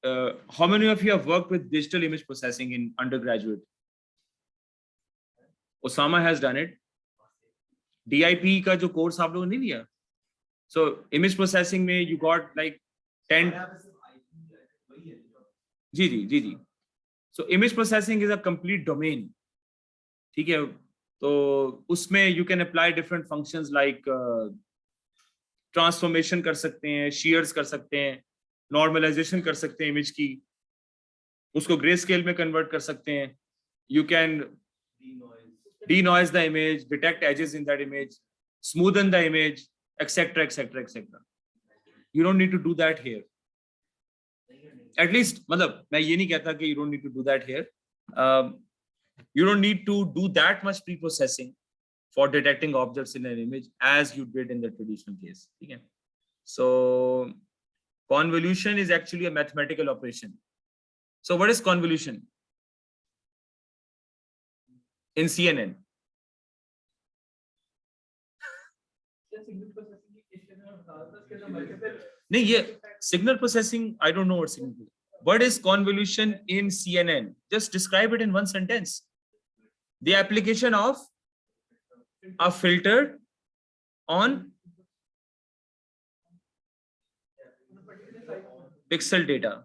how many of you have worked with digital image processing in undergraduate? Osama has done it. DIP का जो course आप लोगों ने नहीं लिया? So image processing में you got like 10. Ji. So image processing is a complete domain. ठीक है? तो उसमें you can apply different functions like transformation कर सकते हैं, shears कर सकते हैं, normalization कर सकते हैं image की, उसको grayscale में convert कर सकते हैं. You can denoise the image, detect edges in that image, smoothen the image, etc. You don't need to do that here. At least, मतलब मैं ये नहीं कहता कि you don't need to do that here. You don't need to do that much pre-processing for detecting objects in an image as you did in the traditional case. Okay? So convolution is actually a mathematical operation. So what is convolution in CNN? No, yeah, signal processing, I don't know what signal. What is convolution in CNN? Just describe it in one sentence. The application of a filter on pixel data,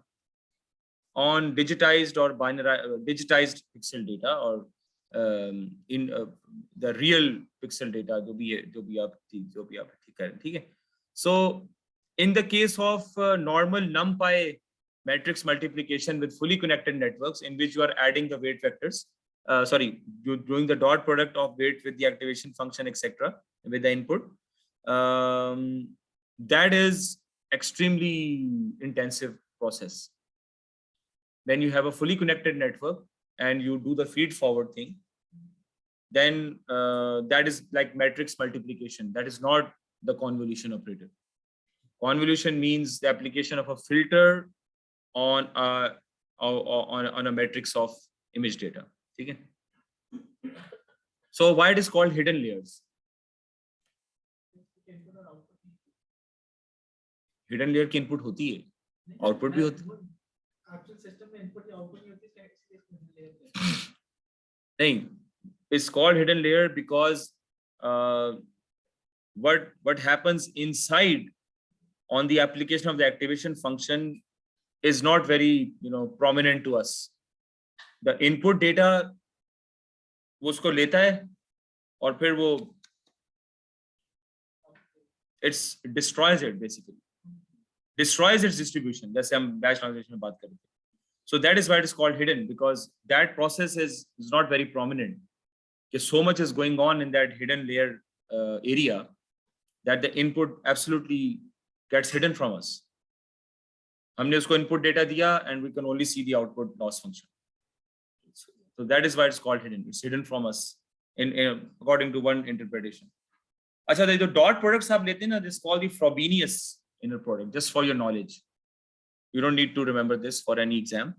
on digitized or binary digitized pixel data, or in the real pixel data जो भी आप ठीक करें, ठीक है? So in the case of normal NumPy matrix multiplication with fully connected networks in which you are adding the weight vectors, you're doing the dot product of weight with the activation function, etc. with the input. That is extremely intensive process. When you have a fully connected network and you do the feed forward thing, then that is like matrix multiplication. That is not the convolution operator. Convolution means the application of a filter on a matrix of image data. Okay? So why it is called hidden layers? Hidden layer की input होती है, output भी होती है. Actual system में input या output नहीं होती, नहीं, it's called hidden layer because what happens inside on the application of the activation function is not very prominent to us. The input data वो उसको लेता है और फिर वो it destroys it basically, destroys its distribution. जैसे हम batch translation में बात कर रहे थे. So that is why it is called hidden, because that process is not very prominent. So much is going on in that hidden layer area that the input absolutely gets hidden from us. हमने उसको input data दिया and we can only see the output loss function. So that is why it's called hidden. It's hidden from us in according to one interpretation. अच्छा, the dot products आप लेते हैं ना, this is called the Frobenius inner product, just for your knowledge. You don't need to remember this for any exam.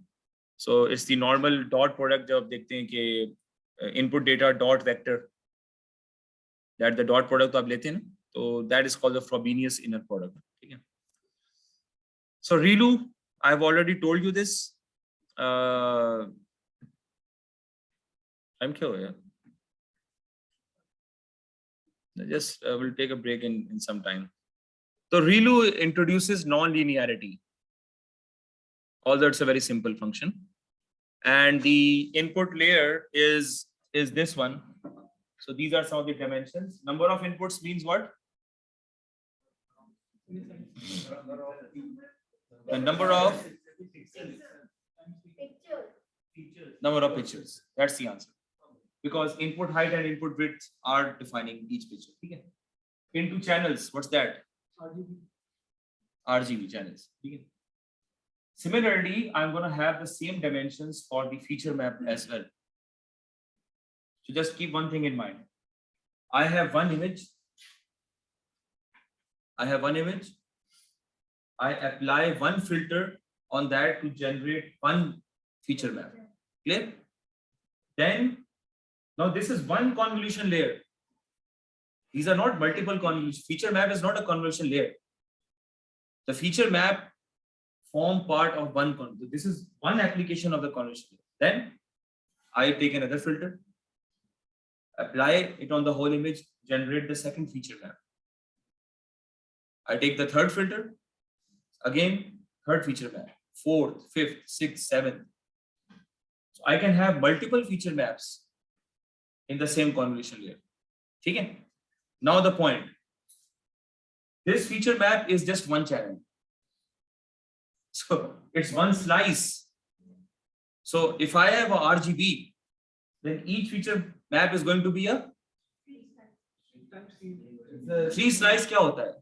So it's the normal dot product जब देखते हैं कि input data dot vector, that the dot product आप लेते हैं ना, so that is called the Frobenius inner product. ठीक है? So ReLU, I've already told you this. I'm sure. Just we'll take a break in some time. So ReLU introduces non-linearity, although it's a very simple function. And the input layer is this one. So these are some of the dimensions. Number of inputs means what? The number of pictures. That's the answer. Because input height and input width are defining each picture. Okay? Into channels, what's that? RGB channels. Okay? Similarly, I'm going to have the same dimensions for the feature map as well. So just keep one thing in mind. I have one image. I apply one filter on that to generate one feature map. Clear? Then, now this is one convolution layer. These are not multiple convolution. Feature map is not a convolution layer. The feature map form part of one convolution. This is one application of the convolution layer. Then I take another filter, apply it on the whole image, generate the second feature map. I take the third filter, again, third feature map, fourth, fifth, sixth, seventh. So I can have multiple feature maps in the same convolution layer. Okay? Now the point. This feature map is just one channel. So it's one slice. So if I have a RGB, then each feature map is going to be a 3 slice. क्या होता है?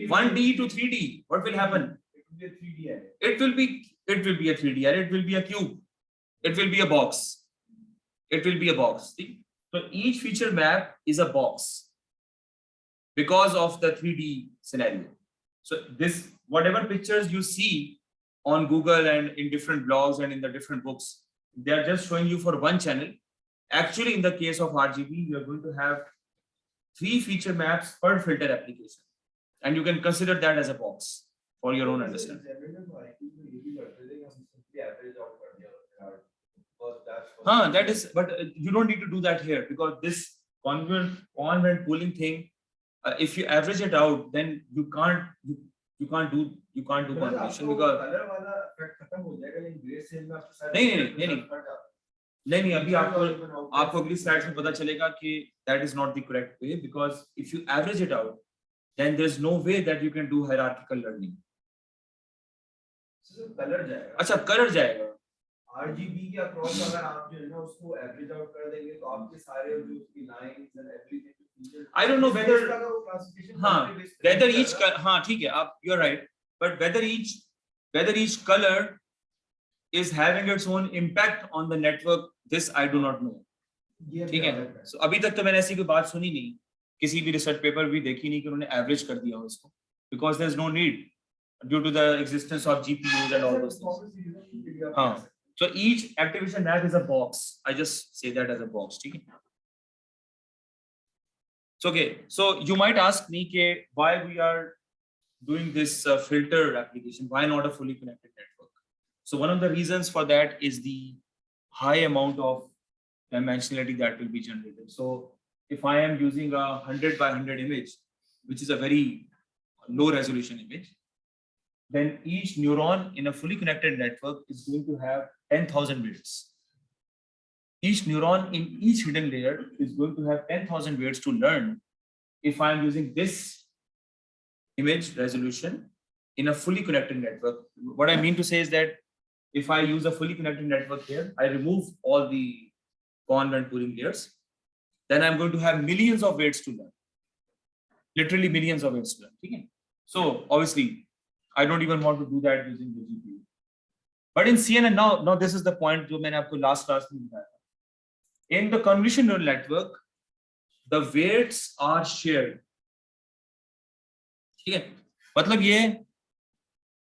1D to 3D. What will happen? It will be a 3D array. It will be a cube. It will be a box. See? So each feature map is a box because of the 3D scenario. So this, whatever pictures you see on Google and in different blogs and in the different books, they are just showing you for one channel. Actually, in the case of RGB, you are going to have 3 feature maps per filter application. And you can consider that as a box for your own understanding. That is, but you don't need to do that here because this convolution pooling thing, if you average it out, then you can't do convolution because नहीं अभी आपको अगली slides में पता चलेगा कि that is not the correct way, because if you average it out, then there's no way that you can do hierarchical learning. अच्छा colour जाएगा RGB के across अगर आप जो है ना उसको average out कर देंगे तो आपके सारे जो उसकी lines and everything I don't know whether whether each ठीक है आप you're right, but whether each color is having its own impact on the network, this I do not know. ये ठीक है। So, अभी तक तो मैंने ऐसी कोई बात सुनी नहीं, किसी भी रिसर्च पेपर भी देखी नहीं कि उन्होंने एवरेज कर दिया हो इसको, because there is no need due to the existence of GPUs and all those things. हाँ, so each activation map is a box. I just say that as a box. ठीक है। So okay, so you might ask me कि why we are doing this filter application? Why not a fully connected network? So one of the reasons for that is the high amount of dimensionality that will be generated. So if I am using a 100 by 100 image, which is a very low resolution image, then each neuron in a fully connected network is going to have 10,000 weights. Each neuron in each hidden layer is going to have 10,000 weights to learn if I am using this image resolution in a fully connected network. What I mean to say is that if I use a fully connected network here, I remove all the Conv and pooling layers, then I'm going to have millions of weights to learn. Literally millions of weights to learn. Okay? So obviously, I don't even want to do that using the GPU. But in CNN, now this is the point जो मैंने आपको last class में बताया. In the convolution neural network, the weights are shared. ठीक है? मतलब ये,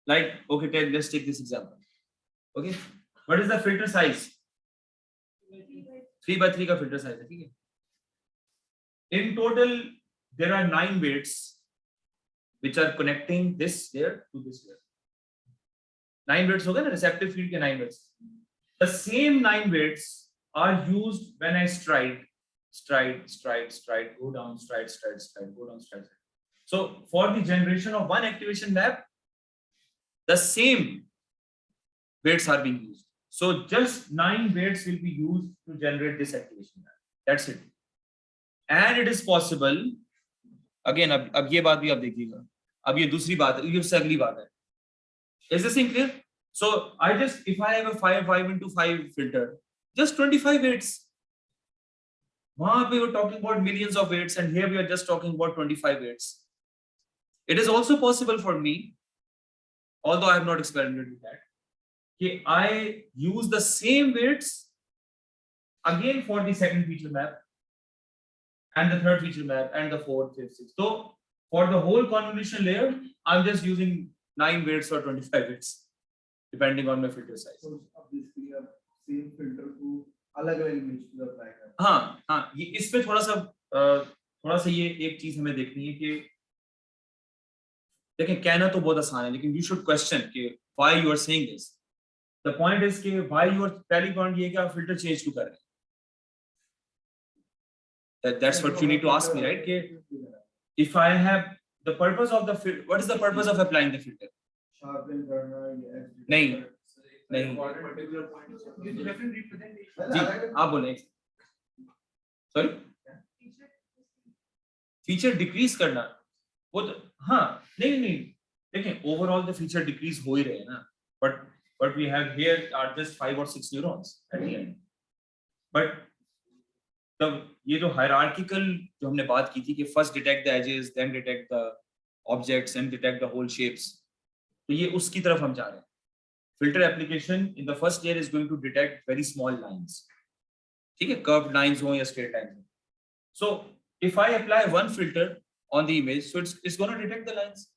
like, okay, let's take this example. Okay, what is the filter size? 3 by 3 का filter size है, ठीक है? In total, there are 9 weights which are connecting this layer to this layer. 9 weights होगा ना, receptive field के 9 weights. The same 9 weights are used when I stride, go down, stride, go down, stride. So for the generation of one activation map, the same weights are being used. So just 9 weights will be used to generate this activation map. That's it. And it is possible, again, अब ये बात भी आप देखिएगा, अब ये दूसरी बात है, ये उससे अगली बात है. Is this thing clear? So if I have a 5 into 5 filter, just 25 weights. वहां पे we're talking about millions of weights, and here we are just talking about 25 weights. It is also possible for me, although I have not experimented with that, that I use the same weights again for the second feature map and the third feature map and the fourth, fifth, sixth. So for the whole convolution layer, I'm just using 9 weights or 25 weights, depending on my filter size. So obviously आप same filter को अलग-अलग image पे apply करते हैं. हाँ, ये इस पे थोड़ा सा ये एक चीज हमें देखनी है कि देखें, कहना तो बहुत आसान है, लेकिन you should question कि why you are saying this. The point is कि why you are, पहली point ये कि आप filter change क्यों कर रहे हैं. That's what you need to ask me, right? If I have the purpose of the filter, what is the purpose of applying the filter? Sharpen करना या नहीं. particular point is different representation. जी, आप बोलें. Sorry? Feature decrease करना, वो तो हाँ, नहीं, देखें, overall the feature decrease हो ही रहे हैं ना, but what we have here are just 5 or 6 neurons at the end. But ये जो hierarchical जो हमने बात की थी कि first detect the edges, then detect the objects and detect the whole shapes, तो ये उसकी तरफ हम जा रहे हैं. Filter application in the first layer is going to detect very small lines. ठीक है, curved lines हो या straight lines. So if I apply one filter on the image, so it's going to detect the lines.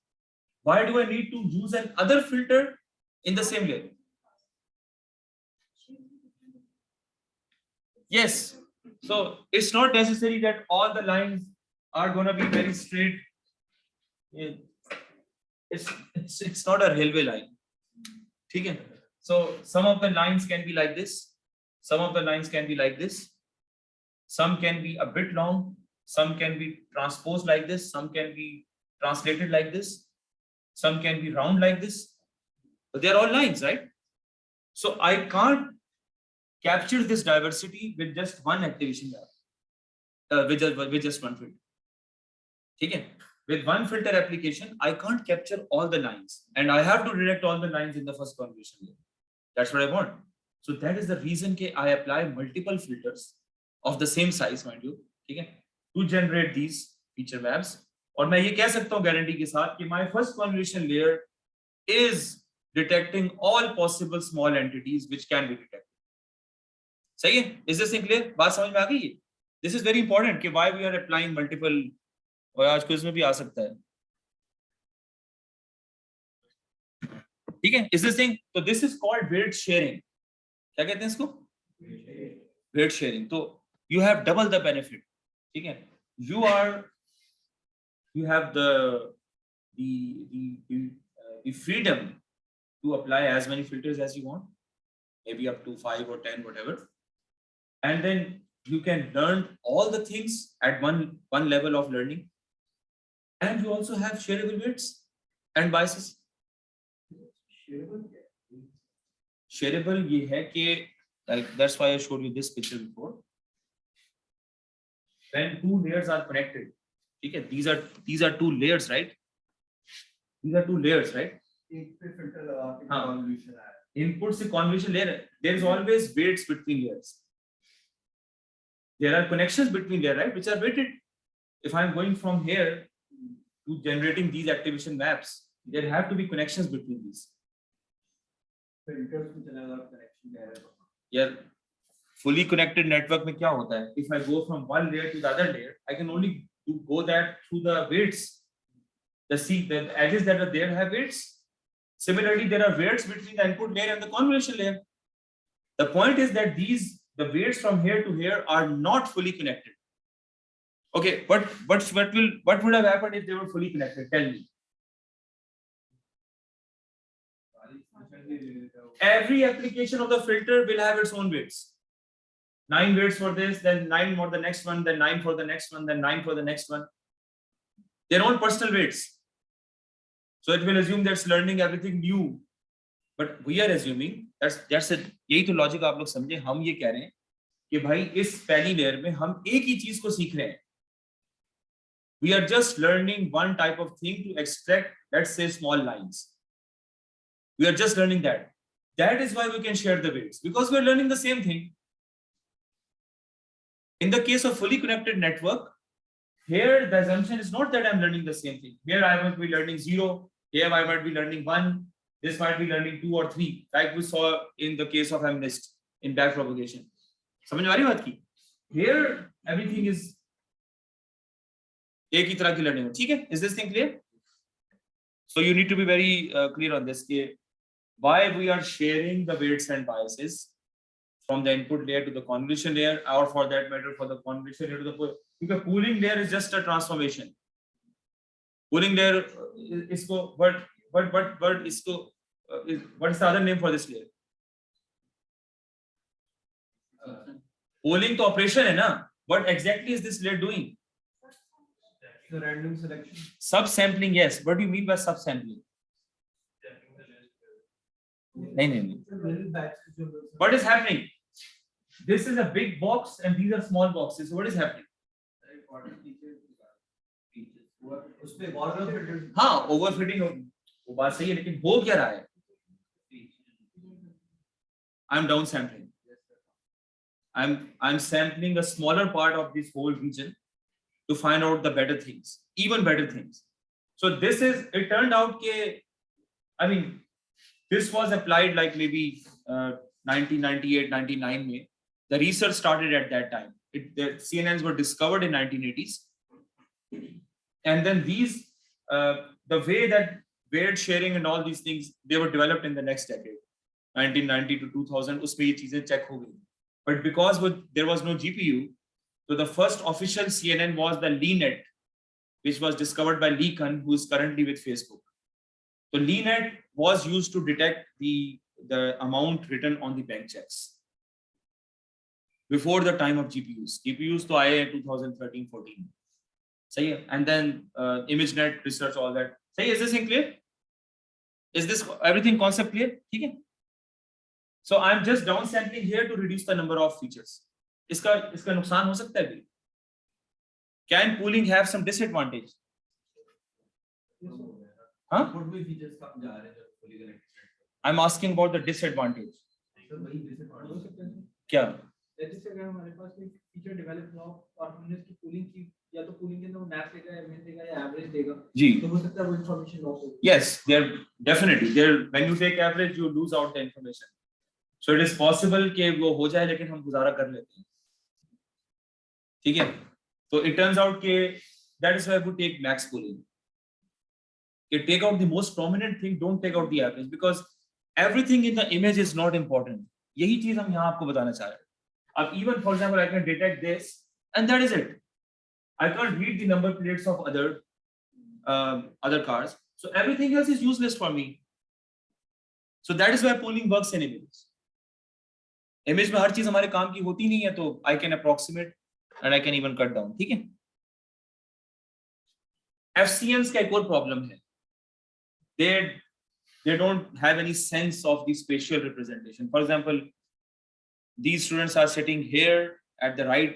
Why do I need to use another filter in the same layer? Yes. So it's not necessary that all the lines are going to be very straight. It's not a railway line. Okay? So some of the lines can be like this. Some of the lines can be like this. Some can be a bit long. Some can be transposed like this. Some can be translated like this. Some can be round like this. But they are all lines, right? So I can't capture this diversity with just one activation map, with just one filter. Okay? With one filter application, I can't capture all the lines, and I have to detect all the lines in the first convolution layer. That's what I want. So that is the reason that I apply multiple filters of the same size, mind you, okay, to generate these feature maps. और मैं ये कह सकता हूँ guarantee के साथ कि my first convolution layer is detecting all possible small entities which can be detected. सही है? Is this clear? बात समझ में आ गई है? This is very important कि why we are applying multiple, और आज क्विज में भी आ सकता है, ठीक है? Is this thing? तो this is called weight sharing. क्या कहते हैं इसको? Weight sharing. तो you have double the benefit, ठीक है? You have the freedom to apply as many filters as you want, maybe up to 5 or 10, whatever, and then you can learn all the things at one level of learning, and you also have shareable weights and biases. Shareable ये है कि, like, that's why I showed you this picture before. When two layers are connected, okay, these are two layers, right? These are two layers, right? एक पे filter लगा के हाँ. convolution आया. Input से convolution layer, there is always weights between layers. There are connections between layers, right, which are weighted. If I am going from here to generating these activation maps, there have to be connections between these. Filters में चला गया connection layer है. Yeah, fully connected network में क्या होता है? If I go from one layer to the other layer, I can only go that through the weights. The edges that are there have weights. Similarly, there are weights between the input layer and the convolution layer. The point is that the weights from here to here are not fully connected. Okay, what would have happened if they were fully connected? Tell me. Every application of the filter will have its own weights. 9 weights for this, then 9 for the next one, then 9 for the next one, then 9 for the next one. Their own personal weights. So it will assume that's learning everything new. But we are assuming that's it. यही तो logic आप लोग समझे. हम ये कह रहे हैं कि भाई इस पहली लेयर में हम एक ही चीज को सीख रहे हैं. We are just learning one type of thing to extract, let's say, small lines. We are just learning that. That is why we can share the weights, because we are learning the same thing. In the case of fully connected network, here the assumption is not that I'm learning the same thing. Here I might be learning 0, here I might be learning 1, this might be learning 2 or 3, like we saw in the case of MNIST in backpropagation. समझ में आ रही बात की? Here everything is एक ही तरह की learning. ठीक है? Is this thing clear? So you need to be very clear on this. Why we are sharing the weights and biases from the input layer to the convolution layer, or for that matter for the convolution layer to the, because pooling layer is just a transformation. Pooling layer isko, but isko, what is the other name for this layer? Pooling to operation hai na. What exactly is this layer doing? The random selection. Subsampling, yes. What do you mean by subsampling? No. What is happening? This is a big box and these are small boxes. So what is happening? उसमें overfitting. हाँ, overfitting वो बात सही है, लेकिन हो क्या रहा है? I'm downsampling. I'm sampling a smaller part of this whole region to find out the better things, even better things. So this is, it turned out that, I mean, this was applied like maybe 1998, 99 में. The research started at that time. The CNNs were discovered in 1980s. And then these, the way that weight sharing and all these things, they were developed in the next decade. 1990 to 2000, उसमें ये चीजें check हो गई. But because there was no GPU, so the first official CNN was the LeeNet, which was discovered by Lee Kun, who is currently with Facebook. So LeeNet was used to detect the amount written on the bank checks before the time of GPUs. GPUs to आए in 2013-14. सही है? And then ImageNet research, all that. सही है? Is this thing clear? Is this everything concept clear? ठीक है? So I'm just downsampling here to reduce the number of features. इसका नुकसान हो सकता है भी. Can pooling have some disadvantage? Huh? Could be features कम जा रहे हैं जब fully connected. I'm asking about the disadvantage. Sir वही disadvantage. क्या? जैसे अगर हमारे पास कोई फीचर डेवलप हुआ और हमने उसकी पूलिंग की, या तो पूलिंग के अंदर वो मैक्स देगा या मिन देगा या एवरेज देगा, जी, तो हो सकता है वो इंफॉर्मेशन लॉस हो. Yes, there definitely there. When you take average, you lose out the information. So it is possible कि वो हो जाए लेकिन हम गुजारा कर लेते हैं, ठीक है? So it turns out कि that is why we take max pooling. You take out the most prominent thing, don't take out the average, because everything in the image is not important. यही चीज हम यहाँ आपको बताना चाह रहे हैं. अब even for example, I can detect this, and that is it. I can't read the number plates of other cars, so everything else is useless for me. So that is why pooling works in images. Image में हर चीज हमारे काम की होती नहीं है, तो I can approximate and I can even cut down. ठीक है? FCNs का एक और प्रॉब्लम है. They don't have any sense of the spatial representation. For example, these students are sitting here at the right,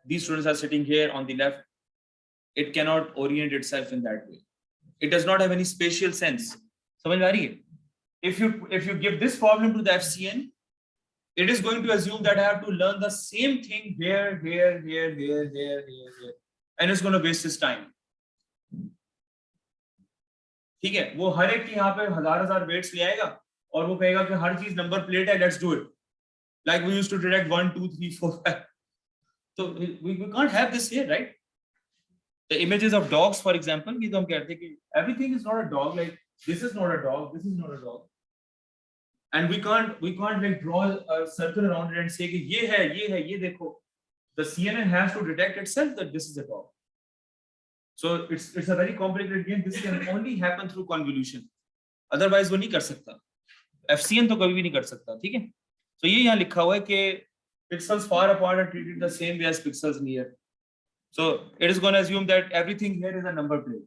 these students are sitting here on the left. It cannot orient itself in that way. It does not have any spatial sense. समझ में आ रही है? If you give this problem to the FCN, it is going to assume that I have to learn the same thing here, and it's going to waste its time. ठीक है, वो हर एक की यहाँ पे हजार वेट्स ले आएगा और वो कहेगा कि हर चीज नंबर प्लेट है, let's do it like we used to detect 1 2 3 4 5. तो we can't have this here, right? The images of dogs, for example, ये तो हम कहते हैं कि everything is not a dog, like this is not a dog, this is not a dog, and we can't like draw a circle around it and say कि ये है ये देखो. The CNN has to detect itself that this is a dog. So it's a very complicated game. This can only happen through convolution. Otherwise वो नहीं कर सकता. FCN तो कभी भी नहीं कर सकता, ठीक है? तो ये यहाँ लिखा हुआ है कि pixels far apart are treated the same way as pixels near. So it is going to assume that everything here is a number plate.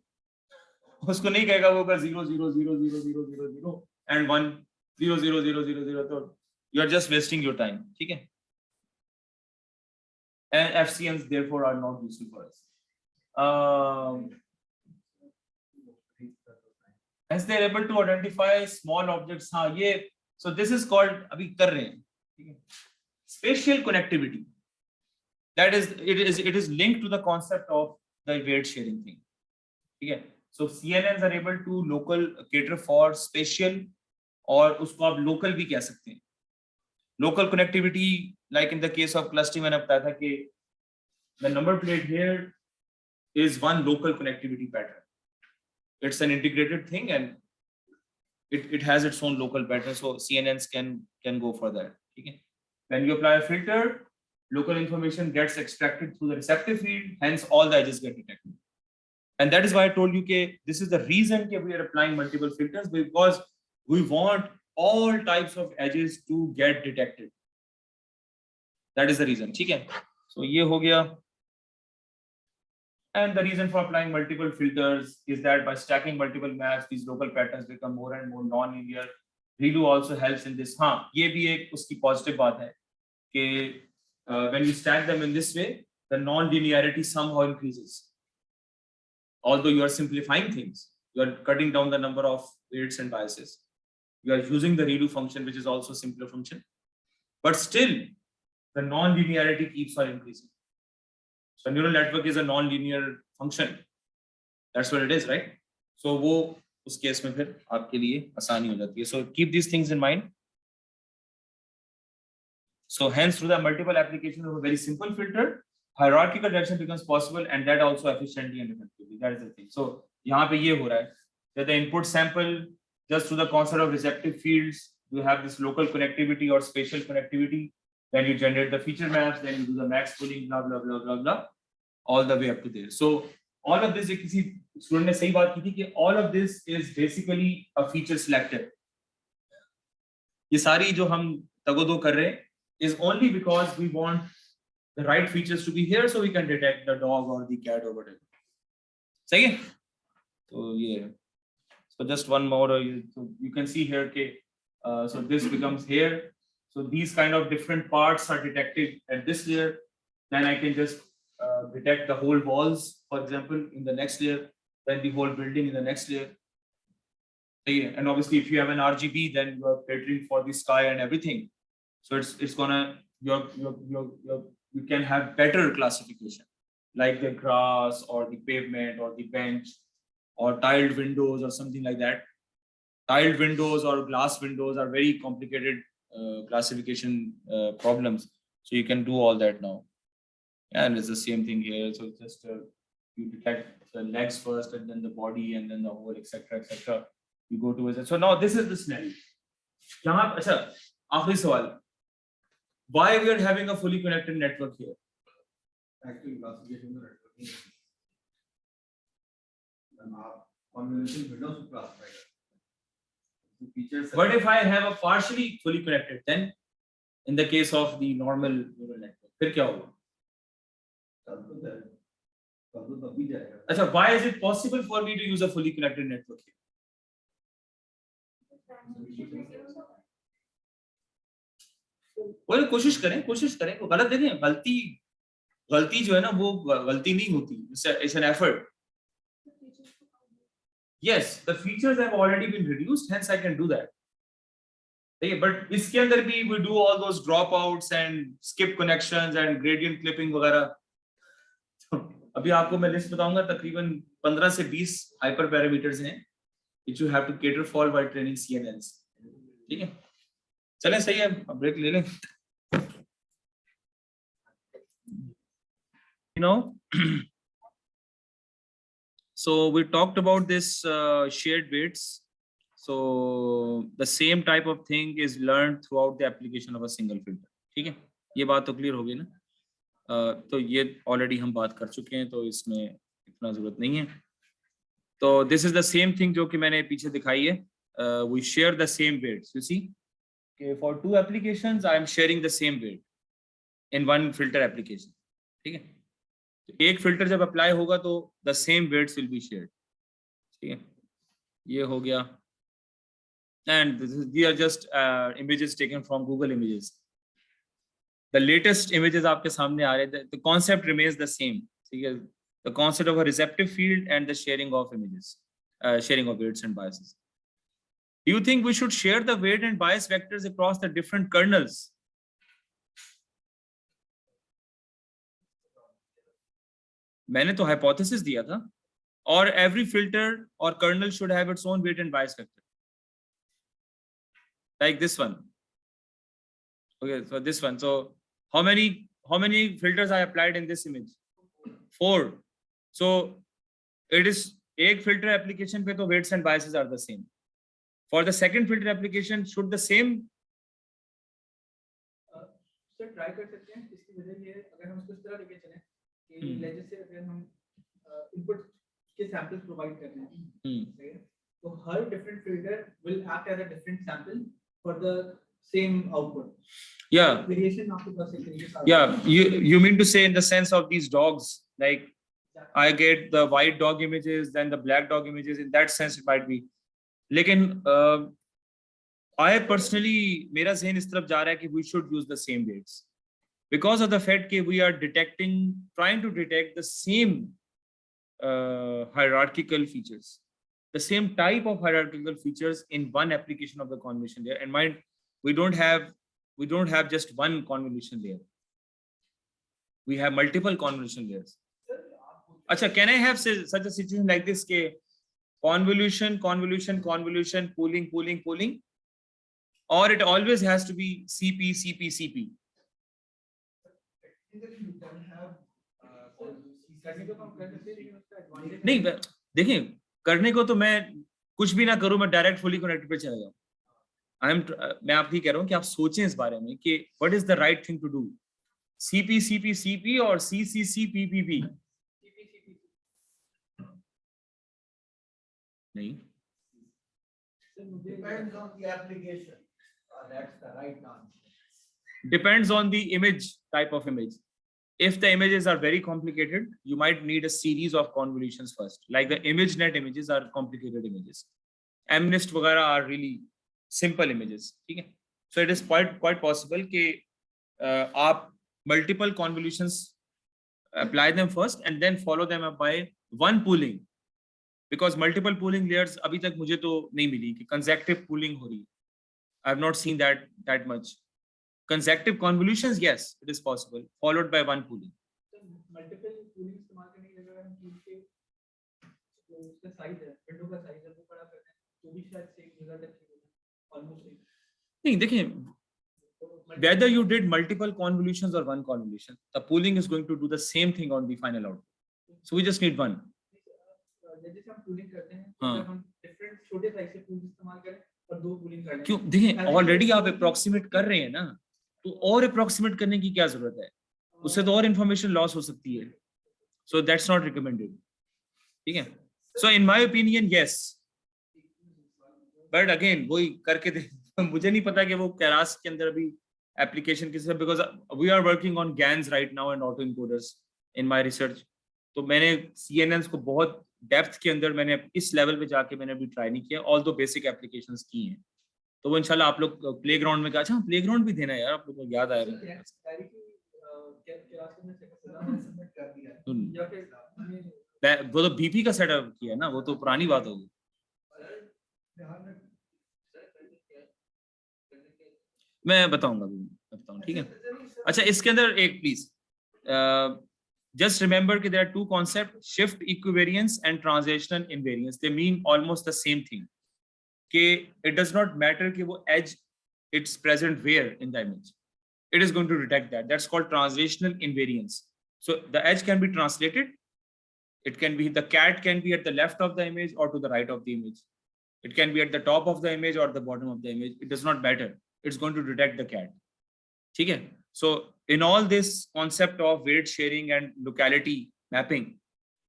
उसको नहीं कहेगा वो होगा 0 0 0 0 0 0 0 and 1 0 0 0 0 0. तो you are just wasting your time, ठीक है? And FCNs therefore are not useful for us. As they are able to identify small objects, हाँ ये, so this is called, अभी कर रहे हैं, ठीक है? Spatial connectivity. That is, it is linked to the concept of the weight sharing thing, ठीक है? So CNNs are able to local cater for spatial, और उसको आप local भी कह सकते हैं. Local connectivity, like in the case of clustering, मैंने बताया था कि the number plate here is one local connectivity pattern. It's an integrated thing and it has its own local pattern. So CNNs can go for that. Okay? When you apply a filter, local information gets extracted through the receptive field, hence all the edges get detected. And that is why I told you that this is the reason that we are applying multiple filters, because we want all types of edges to get detected. That is the reason. Okay? So ये हो गया. And the reason for applying multiple filters is that by stacking multiple maps, these local patterns become more and more non-linear. ReLU also helps in this. हाँ, ये भी एक उसकी positive बात है कि when you stack them in this way, the non-linearity somehow increases. Although you are simplifying things, you are cutting down the number of weights and biases. You are using the ReLU function, which is also a simpler function, but still the non-linearity keeps on increasing. So neural network is a non-linear function. That's what it is, right? So वो उस case में फिर आपके लिए आसानी हो जाती है. So keep these things in mind. So hence through the multiple application of a very simple filter, hierarchical direction becomes possible, and that also efficiently and effectively. That is the thing. So यहाँ पे ये हो रहा है that the input sample just through the concept of receptive fields, you have this local connectivity or spatial connectivity. Then you generate the feature maps, then you do the max pooling, blah blah blah blah blah, all the way up to there. So all of this, किसी student ने सही बात की थी कि all of this is basically a feature selector. ये सारी जो हम तगोदो कर रहे हैं is only because we want the right features to be here, so we can detect the dog or the cat or whatever. सही है? तो ये, so just one more, so you can see here कि so this becomes here. So these kind of different parts are detected at this layer. Then I can just detect the whole walls, for example, in the next layer, then the whole building in the next layer. And obviously, if you have an RGB, then you are filtering for the sky and everything. So it's gonna you can have better classification, like the grass or the pavement or the bench or tiled windows or something like that. Tiled windows or glass windows are very complicated classification problems. So you can do all that now. And it's the same thing here. So just you detect the legs first, and then the body, and then the whole, etc., etc. You go towards it. So now this is the scenario. यहाँ अच्छा आखिरी सवाल. Why we are having a fully connected network here? Actually, classification में networking है. Then आप convolution windows को classify करते हैं. The features. What if I have a partially fully connected? Then, in the case of the normal neural network, फिर क्या होगा? चल तो जाएगा. चल तो तभी जाएगा. अच्छा, why is it possible for me to use a fully connected network here? वो कोशिश करें वो गलत देखें. गलती जो है ना वो गलती नहीं होती. It's an effort. Yes, the features have already been reduced, hence I can do that. Okay, but इसके अंदर भी we do all those dropouts and skip connections and gradient clipping वगैरह. अभी आपको मैं लिस्ट बताऊंगा, तकरीबन 15 से 20 हाइपर पैरामीटर्स हैं which you have to cater for while training CNNs. ठीक है, चलें सही है, अब ब्रेक ले लें. You know, so we talked about this shared weights. So the same type of thing is learned throughout the application of a single filter. ठीक है, ये बात तो क्लियर हो गई ना. तो ये ऑलरेडी हम बात कर चुके हैं, तो इसमें इतना जरूरत नहीं है. तो this is the same thing जो कि मैंने पीछे दिखाई है. We share the same weights. You see, for 2 applications I am sharing the same weight in one filter application. ठीक है, तो एक फिल्टर जब अप्लाई होगा तो the same weights will be shared. ठीक है, ये हो गया. And the are just images taken from Google images. The latest images आपके सामने आ रहे हैं. The concept remains the same. ठीक है, the concept of a receptive field and the sharing of images, sharing of weights and biases. Do you think we should share the weight and bias vectors across the different kernels? मैंने तो hypothesis दिया था. Or every filter or kernel should have its own weight and bias vector. Like this one. Okay, so this one. So how many filters I applied in this image? 4. So it is एक filter application पे तो weights and biases are the same. For the second filter application, should the same? Sir try कर सकते हैं. इसकी वजह ये है, अगर हम इसको इस तरह लेके चलें कि लेट्स से अगर हम इनपुट के सैंपल्स प्रोवाइड कर रहे हैं, तो हर different filter will act as a different sample for the same output. Yeah. Variation आपके पास एक तरीके से. Yeah, you mean to say in the sense of these dogs, like I get the white dog images, then the black dog images. In that sense, it might be. लेकिन I personally, मेरा ज़हन इस तरफ जा रहा है कि we should use the same weights because of the fact कि we are trying to detect the same hierarchical features, the same type of hierarchical features in one application of the convolution layer. And mind, we don't have just one convolution layer. We have multiple convolution layers. Acha, can I have such a situation like this ke convolution, pooling, or it always has to be CP. नहीं, देखिए, करने को तो मैं कुछ भी ना करूं, मैं डायरेक्ट फुली कनेक्टेड पे चला जाऊं. मैं आपको कह रहा हूं कि आप सोचें इस बारे में कि what is the right thing to do. CP और CCCPPP. नहीं, Depends on the application. That's the right answer. Depends on the image, type of image. If the images are very complicated, you might need a series of convolutions first. Like the ImageNet images are complicated images. MNIST वगैरह are really simple images. ठीक है? So it is quite possible कि आप multiple convolutions apply them first and then follow them up by one pooling. Because multiple pooling layers अभी तक मुझे तो नहीं मिली कि consecutive pooling हो रही है. I have not seen that much. Consecutive convolutions, yes, it is possible, followed by one pooling. Multiple pooling इस्तेमाल करने की जगह हम tool के जो उसका साइज है, विंडो का साइज है, वो बड़ा करते हैं, तो भी शायद सेम रिजल्ट अचीव होगा, ऑलमोस्ट सेम. नहीं, देखिए, whether you did multiple convolutions or one convolution, the pooling is going to do the same thing on the final output. So we just need one. जैसे हम pooling करते हैं हाँ। अगर हम डिफरेंट छोटे साइज से पूल इस्तेमाल करें और दो पूलिंग कर लें क्यों देखिए ऑलरेडी आप अप्रोक्सीमेट कर रहे हैं ना, तो और अप्रोक्सीमेट करने की क्या जरूरत है, उससे तो और इंफॉर्मेशन लॉस हो सकती है. So that's not recommended. ठीक है. So in my opinion yes, but again वही करके मुझे नहीं पता कि वो कैरास के अंदर अभी एप्लीकेशन किस, because we are working on GANs right now and auto encoders in my research. तो मैंने CNNs को बहुत डेप्थ के अंदर मैंने इस लेवल पे जाके मैंने अभी ट्राई नहीं किया, ऑल दो बेसिक एप्लीकेशंस की हैं. तो वो इंशाल्लाह आप लोग प्लेग्राउंड में, अच्छा प्लेग्राउंड भी देना है यार, आप लोगों को याद आया वो तो BP का सेटअप किया है ना, वो तो पुरानी बात होगी. मैं बताऊंगा, ठीक है. अच्छा इसके अंदर एक please just remember that there are two concepts, shift equivariance and translational invariance. They mean almost the same thing. It does not matter कि वो edge it's present where in the image, it is going to detect that. That's called translational invariance. So the edge can be translated. It can be, the cat can be at the left of the image or to the right of the image. It can be at the top of the image or the bottom of the image. It does not matter. It's going to detect the cat. ठीक है. So in all this concept of weight sharing and locality mapping,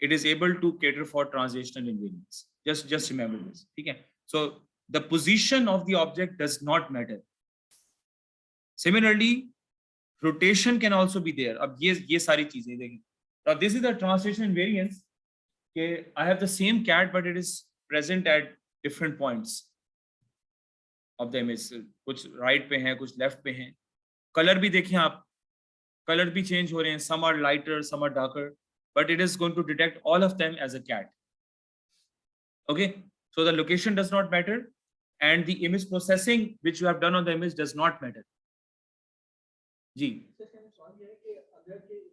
it is able to cater for translational invariance. Just remember this. ठीक है. So the position of the object does not matter. Similarly, rotation can also be there. अब ये सारी चीजें देखिए. Now this is the translational invariance. Okay, I have the same cat but it is present at different points of the image. कुछ right पे हैं, कुछ left पे हैं. कलर भी देखिए आप, कलर भी चेंज हो रहे हैं, some are lighter, some are darker, but it is going to detect all of them as a cat. Okay, so the location does not matter and the image processing which you have done on the image does not matter. जी अगर के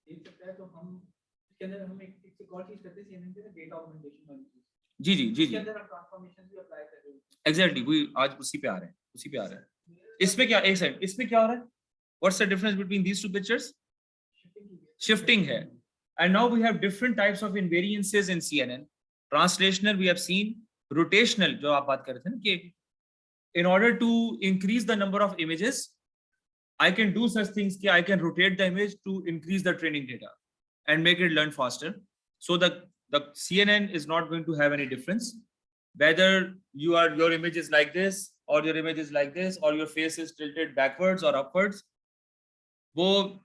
देख सकता है तो हम इसके अंदर हम एक और चीज करते हैं CNN पे डेटा ऑगमेंटेशन वाली चीज. जी जी जी इसके जी अंदर हम ट्रांसफॉर्मेशन भी अप्लाई कर रहे हैं. एग्जैक्टली, we आज उसी पे आ रहे हैं. इसमें क्या, एक सेकंड, इसमें क्या हो रहा है? What's the difference between these two pictures? Shifting है. And now we have different types of invariances in CNN. Translational we have seen, rotational जो आप बात कर रहे थे ना, कि in order to increase the number of images, I can do such things कि I can rotate the image to increase the training data and make it learn faster. So the CNN is not going to have any difference whether your image is like this or your image is like this or your face is tilted backwards or upwards. वो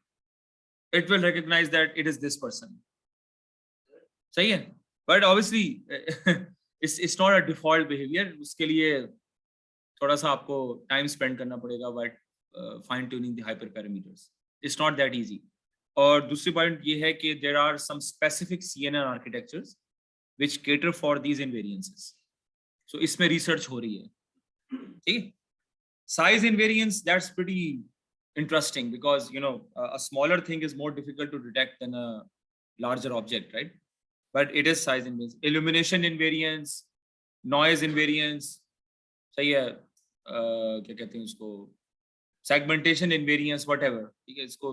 it will recognize that it is this person. सही है. But obviously it's not a default behavior. उसके लिए थोड़ा सा आपको time spend करना पड़ेगा but fine tuning the hyperparameters. It's not that easy. और दूसरी पॉइंट ये है कि there are some specific CNN architectures which cater for these invariances. So इसमें research हो रही है. ठीक है. Size invariance, that's pretty interesting because a smaller thing is more difficult to detect than a larger object, right? But it is size invariance. Illumination invariance, noise invariance, सही है. क्या कहते हैं उसको, segmentation invariance, whatever. ठीक है. इसको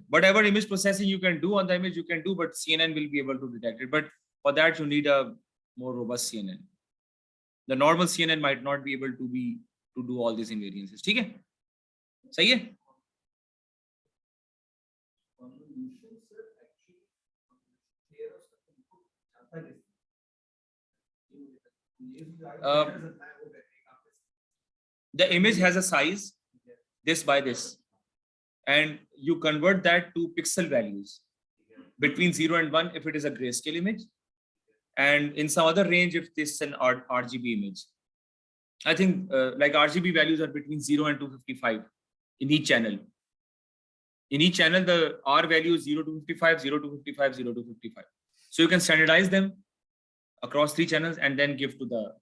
whatever image processing you can do on the image you can do, but CNN will be able to detect it. But for that you need a more robust CNN. The normal CNN might not be able to do all these invariances. ठीक है. सही है. The image has a size this by this and you convert that to pixel values between 0 and 1 if it is a grayscale image and in some other range if this is an RGB image. I think like RGB values are between 0 and 255 in each channel. In each channel the R value is 0 to 55, 0 to 55, 0 to 55. So you can standardize them across 3 channels and then give to the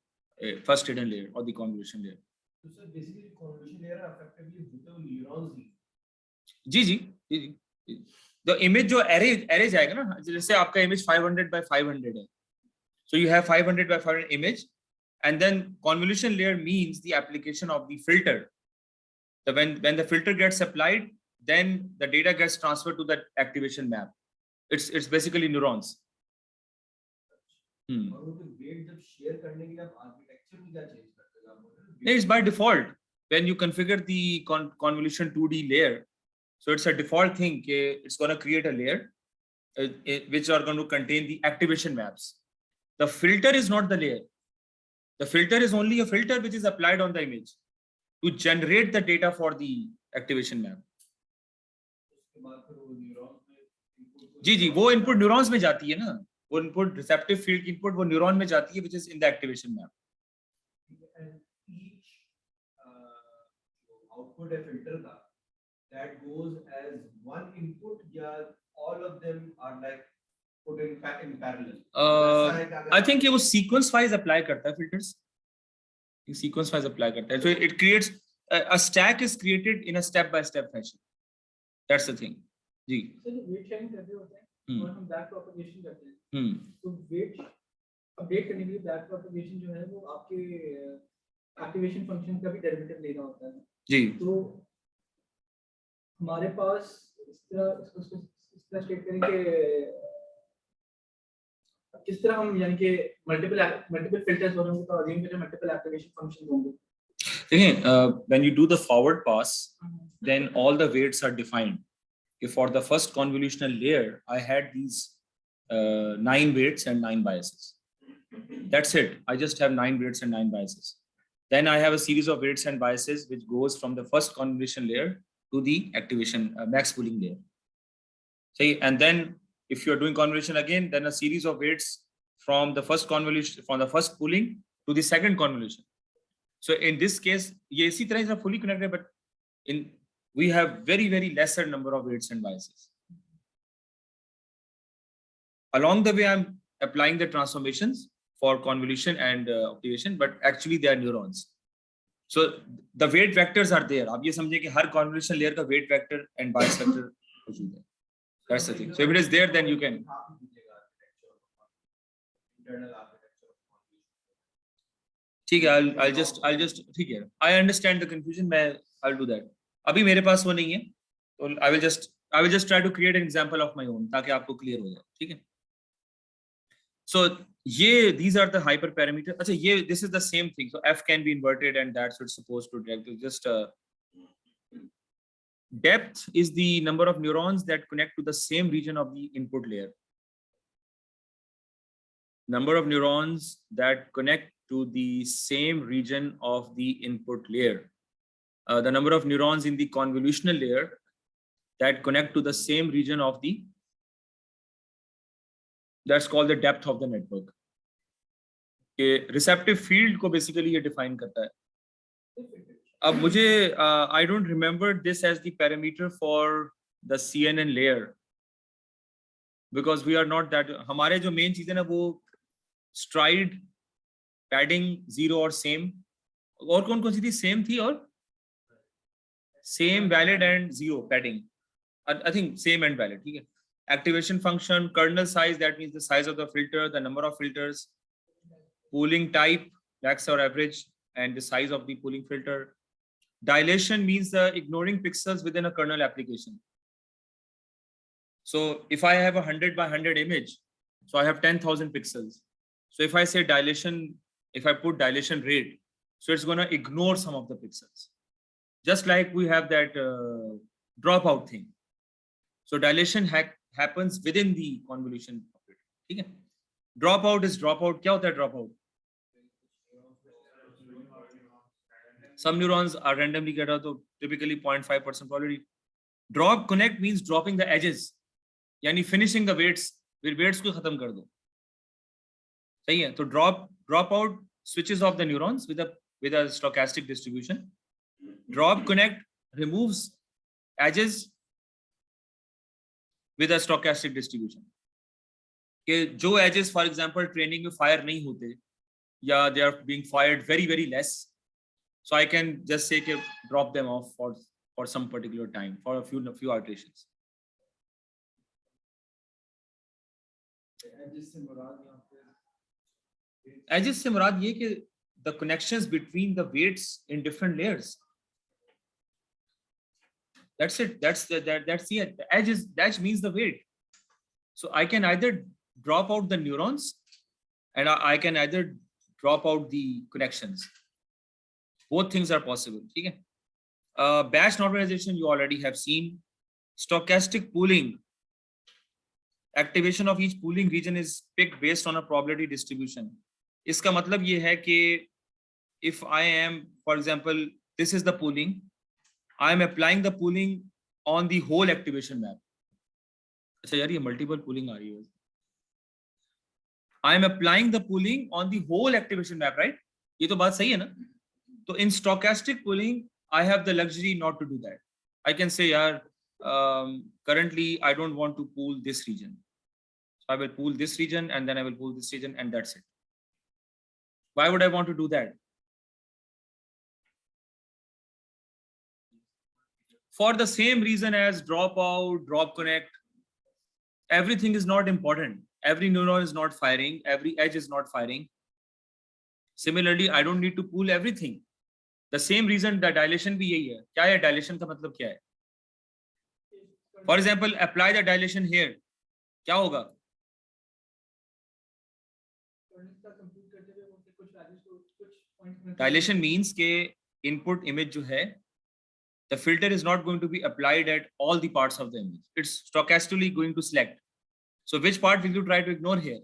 first hidden layer or the convolution layer. So basically convolution layer effectively neurons. Ji. The image जो array जाएगा ना, जैसे आपका image 500 by 500 है. So you have 500 by 500 image and then convolution layer means the application of the filter when the filter gets applied, then the data gets transferred to the activation map. It's basically neurons. और वो तो weight जब share करने के लिए आप architecture में क्या change करते हो? आप बोल रहे हो It's by default when you configure the convolution 2D layer. So it's a default thing. It's going to create a layer which are going to contain the activation maps. The filter is not the layer. The filter is only a filter which is applied on the image to generate the data for the activation map. उसके बाद फिर वो neurons में input जी जी, वो input neurons में जाती है ना, वो input receptive field की input वो neuron में जाती है, which is in the activation map. and each output है filter का that goes as one input या all of them are like put in parallel. ऐसा है कि अगर I think ये वो sequence wise apply करता है filters. ये sequence wise apply करता है. So it creates a stack is created in a step by step fashion. That's the thing. जी. सर जो वेट शेयरिंग कर रहे होते हैं और हम बैक प्रोपगेशन करते हैं हम्म. तो वेट अपडेट करने के लिए बैक प्रोपगेशन जो है वो आपके एक्टिवेशन फंक्शन का भी डेरिवेटिव लेना होता है जी. तो हमारे पास इस तरह स्टेट करें कि किस तरह हम यानी कि मल्टीपल फिल्टर्स हो रहे होंगे तो अज्यूम करें मल्टीपल एक्टिवेशन फंक्शन होंगे. Again, when you do the forward pass, then all the weights are defined. If for the first convolutional layer, I had these 9 weights and 9 biases. That's it. I just have 9 weights and 9 biases. Then I have a series of weights and biases which goes from the first convolution layer to the activation max pooling layer. See, and then if you're doing convolution again, then a series of weights from the first convolution, from the first pooling to the second convolution. So in this case, ये इसी तरह से fully connected, but we have very lesser number of weights and biases. Along the way, I'm applying the transformations for convolution and activation, but actually they are neurons. So the weight vectors are there. आप ये समझे कि हर convolution layer का weight vector and bias vector मौजूद है. That's the thing. So if it is there, then you can. internal architecture. ठीक है, I'll just ठीक है. I understand the confusion. I'll do that. अभी मेरे पास वो नहीं है, तो I will just try to create an example of my own ताकि आपको clear हो जाए. ठीक है. So these are the hyperparameters. अच्छा ये this is the same thing. So f can be inverted and that's what's supposed to direct. Just depth is the number of neurons that connect to the same region of the input layer. Number of neurons that connect to the same region of the input layer. The number of neurons in the convolutional layer that connect to the same region of the, that's called the depth of the network. Receptive field को basically ये define करता है. अब मुझे I don't remember this as the parameter for the CNN layer because we are not that. हमारे जो main चीजें ना वो stride, padding 0 और same, और कौन सी थी? Same थी और same, valid and 0 padding. I think same and valid. ठीक है. Activation function, kernel size, that means the size of the filter, the number of filters, pooling type, max or average, and the size of the pooling filter. Dilation means the ignoring pixels within a kernel application. So if I have a 100 by 100 image, so I have 10,000 pixels. So if I say dilation, if I put dilation rate, so it's going to ignore some of the pixels. Just like we have that dropout thing. So dilation happens within the convolution operator. ठीक है? Dropout is dropout. क्या होता है dropout? Some neurons are randomly get out, so typically 0.5% probability. Drop connect means dropping the edges, यानी finishing the weights, फिर weights को खत्म कर दो. सही है? तो dropout switches off the neurons with a stochastic distribution. Drop connect removes edges with a stochastic distribution. कि जो edges, for example, training में fire नहीं होते, या they are being fired very less. So I can just say कि drop them off for some particular time, for a few iterations. Edges से मुराद ये कि the connections between the weights in different layers. That's it. That's the edge means the weight. So I can either drop out the neurons and I can either drop out the connections. Both things are possible. Okay? Batch normalization you already have seen. Stochastic pooling. Activation of each pooling region is picked based on a probability distribution. इसका मतलब ये है कि if I am, for example, this is the pooling, I am applying the pooling on the whole activation map. अच्छा यार ये multiple pooling आ रही है. I am applying the pooling on the whole activation map, right? ये तो बात सही है ना? तो in stochastic pooling, I have the luxury not to do that. I can say, yaar, currently I don't want to pool this region. So I will pool this region and then I will pool this region and that's it. Why would I want to do that? For the same reason as drop out, drop connect, everything is not important. Every neuron is not firing. Every edge is not firing. Similarly, I don't need to pool everything. The same reason that dilation भी यही है. क्या है dilation का मतलब क्या है? For example, apply the dilation here. क्या होगा? Dilation means के input image जो है, the filter is not going to be applied at all the parts of the image. It's stochastically going to select. So which part will you try to ignore here?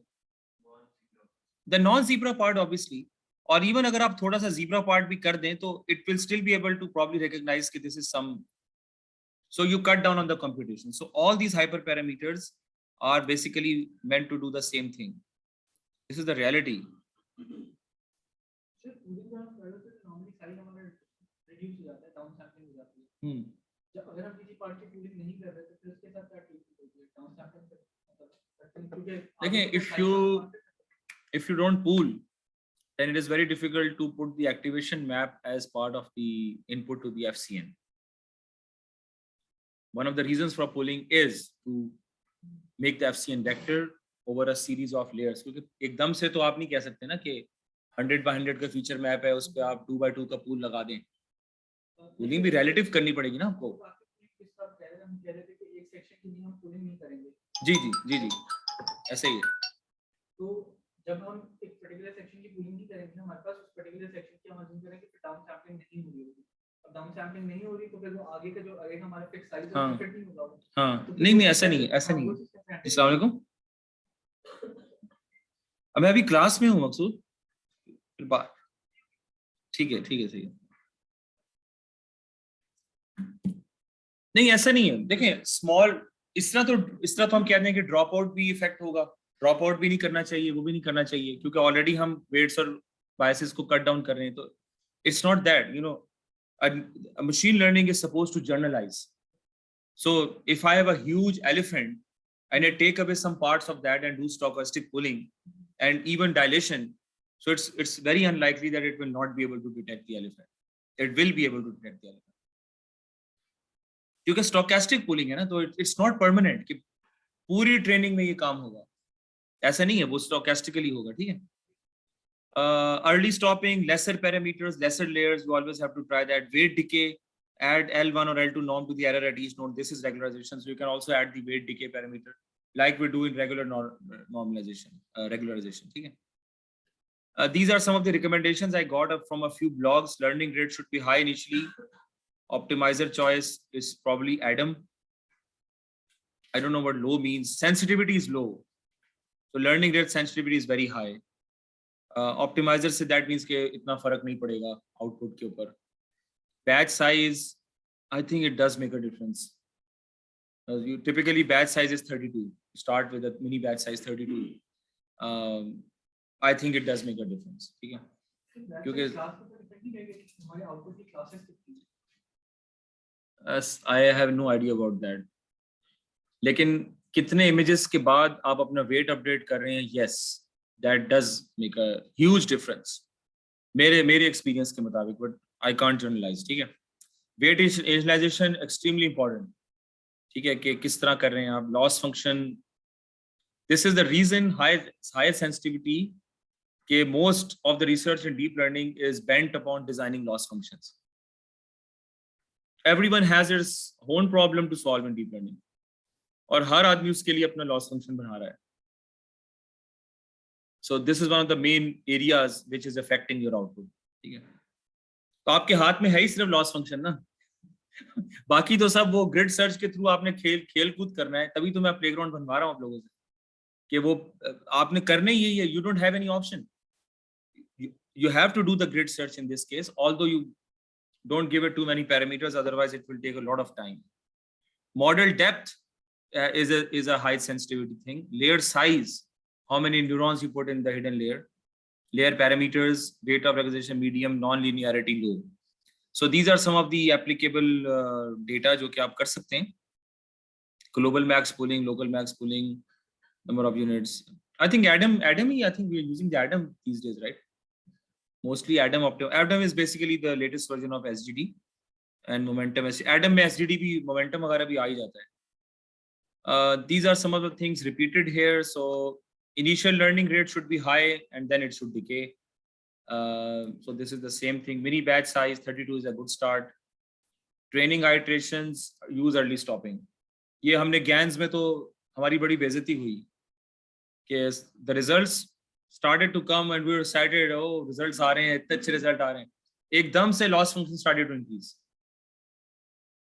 The non-zebra part, obviously. Or even अगर आप थोड़ा सा zebra part भी कर दें, तो it will still be able to probably recognize कि this is some. So you cut down on the computation. So all these hyperparameters are basically meant to do the same thing. This is the reality. देखिए, if you don't pool, then it is very difficult to put the activation map as part of the input to the FCN. One of the reasons for pooling is to make the FCN vector over a series of layers. क्योंकि एकदम से तो आप नहीं कह सकते ना कि 100x100 का फीचर मैप है, उस पे आप 2x2 का पूल लगा दें. पूलिंग भी रिलेटिव करनी पड़ेगी ना आपको. जी जी जी जी ऐसे ही है. तो जब हम एक पर्टिकुलर सेक्शन की पूलिंग नहीं करेंगे, हमारे पास उस पर्टिकुलर सेक्शन की हम अज्यूम करेंगे कि डाउन सैंपलिंग नहीं हो रही होगी. अब डाउन सैंपलिंग नहीं हो रही तो फिर वो आगे का जो अरे हमारा फिक्स साइज है वो फिट नहीं होगा. हाँ नहीं ऐसा नहीं है, ऐसा नहीं है. अस्सलाम वालेकुम. अब मैं अभी क्लास में हूँ मकसूद. ठीक है ठीक है ठीक है. नहीं ऐसा नहीं है. देखें स्मॉल इस तरह तो हम कहते हैं कि ड्रॉप आउट भी इफेक्ट होगा. ड्रॉप आउट भी नहीं करना चाहिए, वो भी नहीं करना चाहिए, क्योंकि ऑलरेडी हम वेट्स और बायसेस को कट डाउन कर रहे हैं. तो it's not that, you know, machine learning is supposed to generalize. So if I have a huge elephant and I take away some parts of that and do stochastic pooling and even dilation, so it's very unlikely that it will not be able to detect the elephant. It will be able to detect the elephant. क्योंकि stochastic pooling है ना, तो it's not permanent कि पूरी training में ये काम होगा. ऐसा नहीं है, वो stochastically होगा. ठीक है. Early stopping, lesser parameters, lesser layers, you always have to try that. Weight decay, add L1 or L2 norm to the error at each node. This is regularization. So you can also add the weight decay parameter like we do in regular normalization, regularization. Okay? These are some of the recommendations I got from a few blogs. Learning rate should be high initially. Optimizer choice is probably Adam. I don't know what low means. Sensitivity is low. So learning rate sensitivity is very high. Optimizer से that means कि इतना फर्क नहीं पड़ेगा output के ऊपर. Batch size, I think it does make a difference. You typically batch size is 32. Start with a mini batch size 32. I think it does make a difference. ठीक है? क्योंकि I have no idea about that. लेकिन कितने images के बाद आप अपना weight update कर रहे हैं? Yes. That does make a huge difference. मेरे experience के मुताबिक, but I can't generalize. ठीक है. Weight initialization extremely important. ठीक है कि किस तरह कर रहे हैं आप. Loss function. This is the reason higher sensitivity कि most of the research in deep learning is bent upon designing loss functions. everyone has its own problem to solve in deep learning, और हर आदमी उसके लिए अपना loss function बना रहा है. So this is one of the main areas which is affecting your output. ठीक है, तो आपके हाथ में है ही सिर्फ लॉस फंक्शन ना. बाकी तो सब वो ग्रिड सर्च के थ्रू आपने खेल कूद करना है. तभी तो मैं प्लेग्राउंड बनवा रहा हूँ आप लोगों से कि वो आपने करने ही है. You don't have any option. You have to do the grid search in this case, although you don't give it too many parameters, otherwise it will take a lot of time. Model depth is a high sensitivity thing. Layer size, how many neurons you put in the hidden layer. Layer parameters, rate of regression, medium, non-linearity, low. So these are some of the applicable data जो कि आप कर सकते हैं. Global max pooling, local max pooling, number of units. I think Adam, I think we are using the Adam these days, right? Mostly Adam is basically the latest version of SGD and momentum. Adam में SGD भी momentum वगैरह भी आ ही जाता है. These are some of the things repeated here. So initial learning rate should be high and then it should decay. So this is the same thing. Mini batch size 32 is a good start. Training iterations, use early stopping. ये हमने GANs में तो हमारी बड़ी बेइज्जती हुई कि the results started to come and we were excited. Oh, results आ रहे हैं, इतने अच्छे result आ रहे हैं. एकदम से loss function started to increase.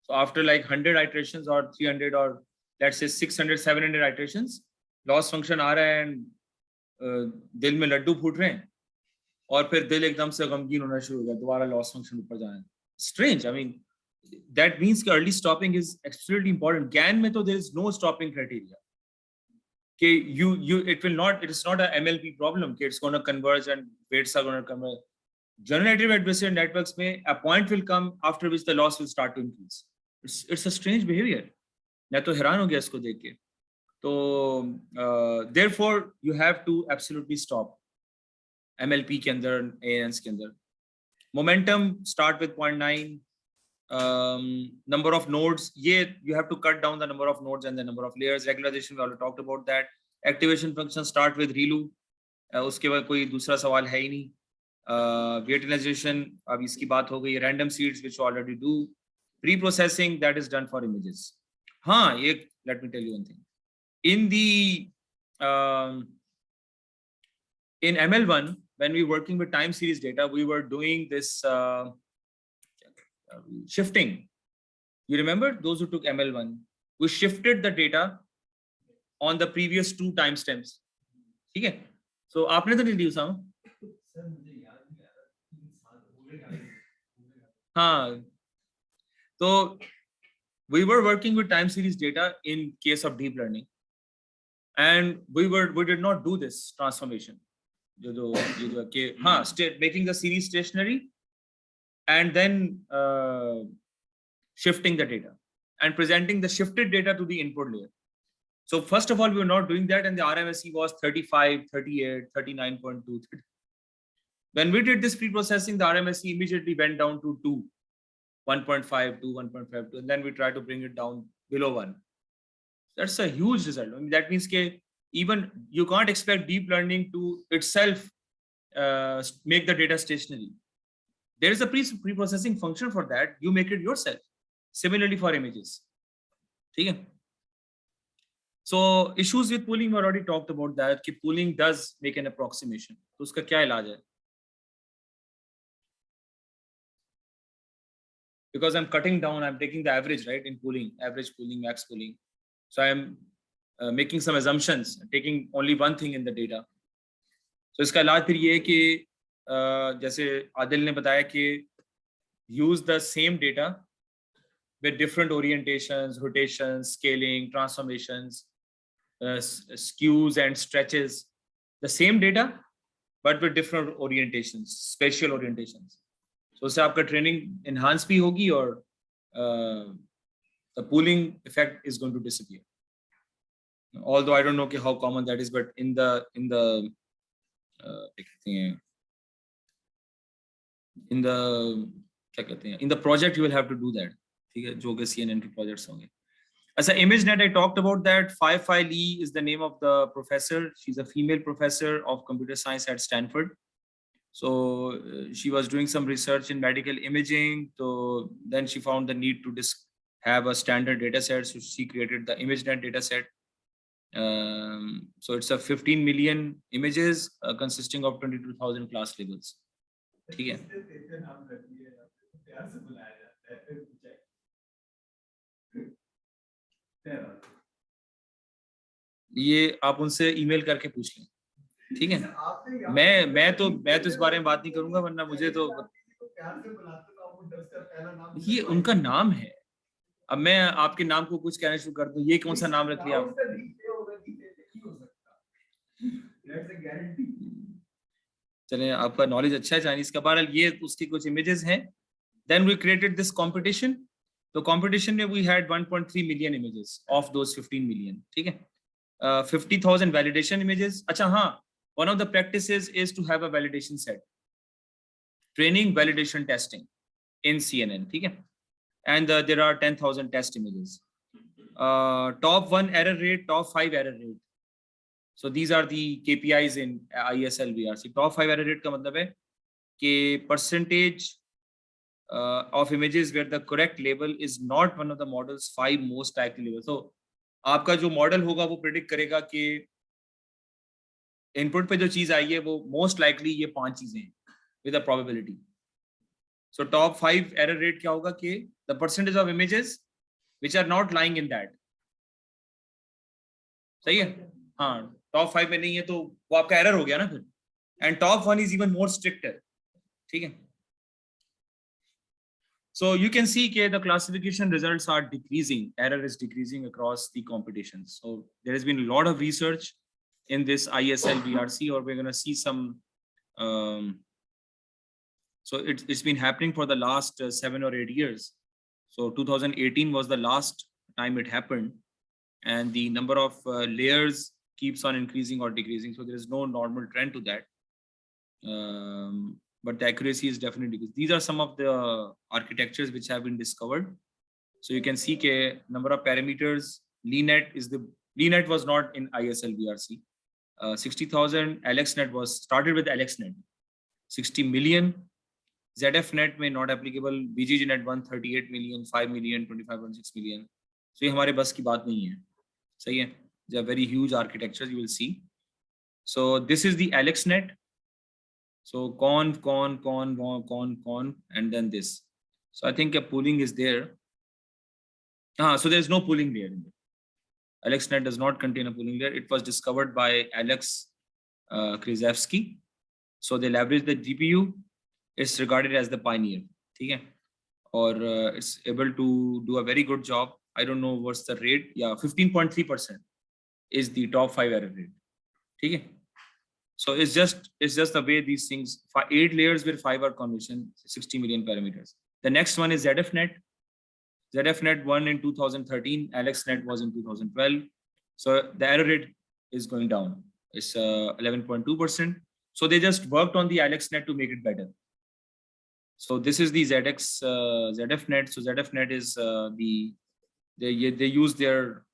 So after like 100 iterations or 300 or let's say 600, 700 iterations, loss function आ रहा है and दिल में लड्डू फूट रहे हैं और फिर दिल एकदम से गमगीन होना शुरू हो गया. दोबारा loss function ऊपर जाना है. Strange. I mean, that means that early stopping is absolutely important. GAN में तो there is no stopping criteria. Okay, it is not a MLP problem. Okay, it's going to converge and weights are going to converge. Generative adversarial networks में a point will come after which the loss will start to increase. It's a strange behavior. मैं तो हैरान हो गया इसको देख के. तो therefore you have to absolutely stop. MLP के अंदर, ANS के अंदर. Momentum start with 0.9. Number of nodes, you have to cut down the number of nodes and the number of layers. Regularization, we already talked about that. Activation function start with ReLU. उसके बाद कोई दूसरा सवाल है ही नहीं. Utilization, अब इसकी बात हो गई. Random seeds, which you already do. Pre-processing, that is done for images. हाँ, let me tell you one thing. In the in ML1, when we were working with time series data, we were doing this shifting. You remember those who took ML1? We shifted the data on the previous 2 timestamps. ठीक है? So आपने तो नहीं दी उसामा? हाँ. So we were working with time series data in case of deep learning, and we did not do this transformation. Making the series stationary and then shifting the data and presenting the shifted data to the input layer. So first of all, we were not doing that, and the RMSE was 35, 38, 39.2. When we did this pre-processing, the RMSE immediately went down to 2, 1.5 to 1.5, and then we tried to bring it down below 1. That's a huge result. I mean, that means that even you can't expect deep learning to itself make the data stationary. There is a pre-processing function for that. You make it yourself. Similarly for images. Okay? So issues with pooling, we already talked about that. That pooling does make an approximation. So uska kya ilaj hai? Because I'm cutting down, I'm taking the average, right? In pooling, average pooling, max pooling. So I'm making some assumptions, taking only one thing in the data. So iska ilaj phir ye hai ki जैसे आदिल ने बताया कि use the same data with different orientations, rotations, scaling, transformations, skews and stretches. The same data, but with different orientations, spatial orientations. So उससे आपका training enhance भी होगी और the pooling effect is going to disappear. Although I don't know how common that is, but in the project you will have to do that. ठीक है, जो कि CNN के projects होंगे. As an ImageNet, I talked about that. Fei Li is the name of the professor. She's a female professor of computer science at Stanford. So she was doing some research in medical imaging. So then she found the need to have a standard data set. So she created the ImageNet data set. So it's a 15 million images consisting of 22,000 class labels. ठीक है? ये आप उनसे email करके पूछ लें, ठीक है? मैं तो इस बारे में बात नहीं करूंगा, वरना मुझे तो ये उनका नाम है। अब मैं आपके नाम को कुछ कहना शुरू कर दूं, ये कौन सा नाम रख लिया आप? चलें, आपका नॉलेज अच्छा है चाइनीज का। बहरहाल ये उसकी कुछ इमेजेस हैं। Then we created this competition. तो कंपटीशन में we had 1.3 million images of those 15 million, ठीक है? 50,000 वैलिडेशन इमेजेस। अच्छा हाँ, one of the practices is to have a validation set, training, validation, testing in CNN, ठीक है? And there are 10,000 test images. Top 1 error rate, top 5 error rate. So these are the KPIs in ISL VRC. Top 5 error rate का मतलब है कि percentage of images where the correct label is not one of the model's 5 most likely labels. So आपका जो model होगा वो predict करेगा कि इनपुट पे जो चीज आई है वो मोस्ट लाइकली ये 5 चीजें हैं with a probability. So top 5 error rate क्या होगा कि the percentage of images which are not lying in that. सही है? हाँ, टॉप 5 में नहीं है तो वो आपका एरर हो गया ना फिर। And top 1 is even more stricter, ठीक है? So you can see that the classification results are decreasing, error is decreasing across the competitions. So there has been a lot of research in this ISL VRC, or we're going to see some. So it's been happening for the last 7 or 8 years. So 2018 was the last time it happened, and the number of layers keeps on increasing or decreasing. So there is no normal trend to that. But the accuracy is definitely good. These are some of the architectures which have been discovered. So you can see that number of parameters. LeanNet was not in ISL VRC. 60,000 AlexNet was started with AlexNet. 60 million. ZFNet may not applicable. BGGNet 138 million, 5 million, 25.6 million. So ये हमारे बस की बात नहीं है, सही है? They are very huge architectures, you will see. So this is the AlexNet. So con, and then this. So I think a pooling is there. So there's no pooling layer in there. AlexNet does not contain a pooling layer. It was discovered by Alex Krzyzewski. So they leverage the GPU. It's regarded as the pioneer. Okay? Or it's able to do a very good job. I don't know what's the rate. Yeah, 15.3% is the top 5 error rate. Okay? So it's just the way these things, 8 layers with 5 are convolution, 60 million parameters. The next one is ZFNet. ZFNet won in 2013. AlexNet was in 2012. So the error rate is going down. It's 11.2%. So they just worked on the AlexNet to make it better. So this is the ZFNet. So ZFNet is they use their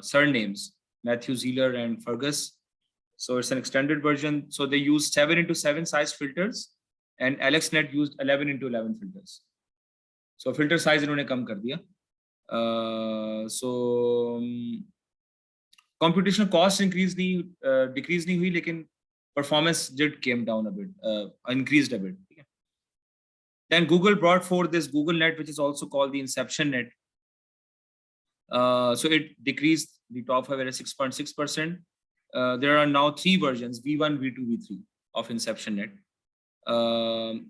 surnames, Matthew Zeeler and Fergus. So it's an extended version. So they used 7x7 size filters, and AlexNet used 11x11 filters. So filter size इन्होंने कम कर दिया. So computational cost decreased नहीं हुई, लेकिन performance did came down a bit, increased a bit. Then Google brought forth this GoogleNet, which is also called the Inception Net. So it decreased the top 5 at 6.6%. There are now 3 versions, V1, V2, V3 of Inception Net.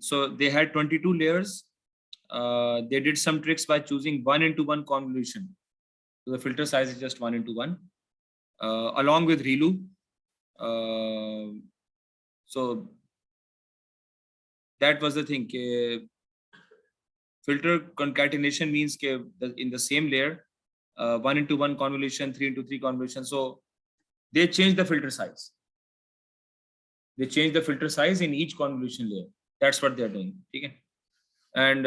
So they had 22 layers. They did some tricks by choosing 1x1 convolution. So the filter size is just 1x1, along with ReLU. So that was the thing. Filter concatenation means in the same layer, 1x1 convolution, 3x3 convolution. So they change the filter size. They change the filter size in each convolution layer. That's what they're doing. Okay? And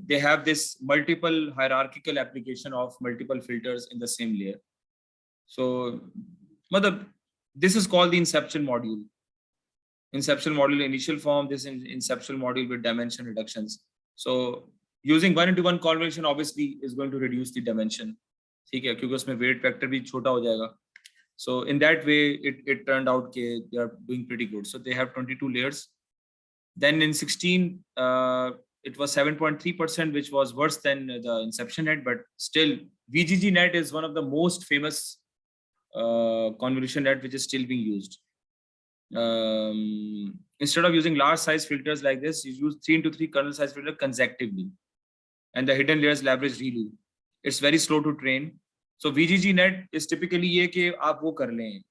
they have this multiple hierarchical application of multiple filters in the same layer. So this is called the Inception module. Inception model initial form, this inception model with dimension reductions. So using 1:1 convolution obviously is going to reduce the dimension, ठीक है, क्योंकि उसमें weight factor भी छोटा हो जाएगा. So in that way it turned out that they are doing pretty good. So they have 22 layers. Then in 16 it was 7.3%, which was worse than the inception net, but still VGG net is one of the most famous convolution net which is still being used. Instead of using large size filters like this, you use 3x3 kernel size filter consecutively, and the hidden layers leverage ReLU. It's very slow to train. So VGG net is typically ये कि आप वो कर लें,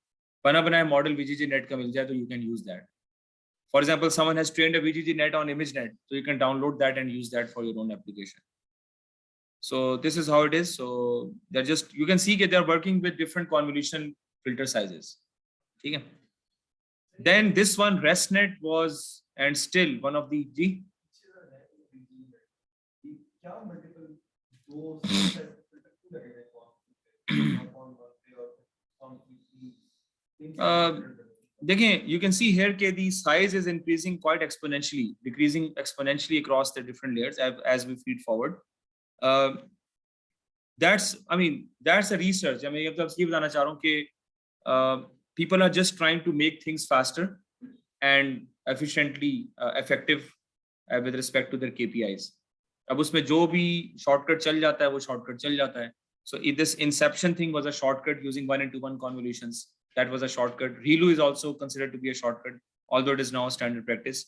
बना बनाया model VGG net का मिल जाए तो you can use that. For example, someone has trained a VGG net on ImageNet, so you can download that and use that for your own application. So this is how it is. So they're just, you can see that they're working with different convolution filter sizes. Okay. Then this one, ResNet, was and still one of the Again, you can see here that the size is increasing quite exponentially, decreasing exponentially across the different layers as we feed forward. That's a research. I mean, ये बताना चाह रहा हूँ कि people are just trying to make things faster and efficiently effective with respect to their KPIs. अब उसमें जो भी shortcut चल जाता है वो shortcut चल जाता है. So this inception thing was a shortcut using 1:1 convolutions. That was a shortcut. ReLU is also considered to be a shortcut, although it is now standard practice.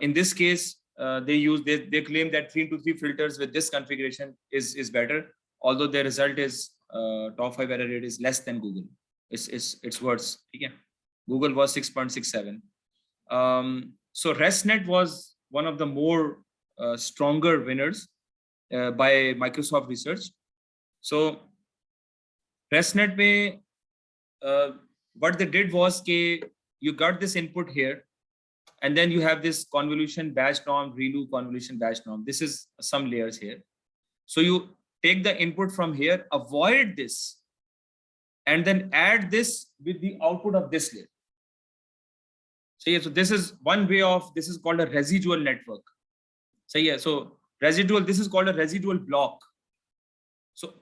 In this case, they claim that 3x3 filters with this configuration is better, although their result is top 5 error rate is less than Google. It's worse. Okay. Google was 6.67. So ResNet was one of the more stronger winners by Microsoft Research. So ResNet mein what they did was you got this input here, and then you have this convolution batch norm, ReLU convolution batch norm. This is some layers here. So you take the input from here, avoid this, and then add this with the output of this layer. So this is one way of, this is called a residual network. So residual, this is called a residual block. So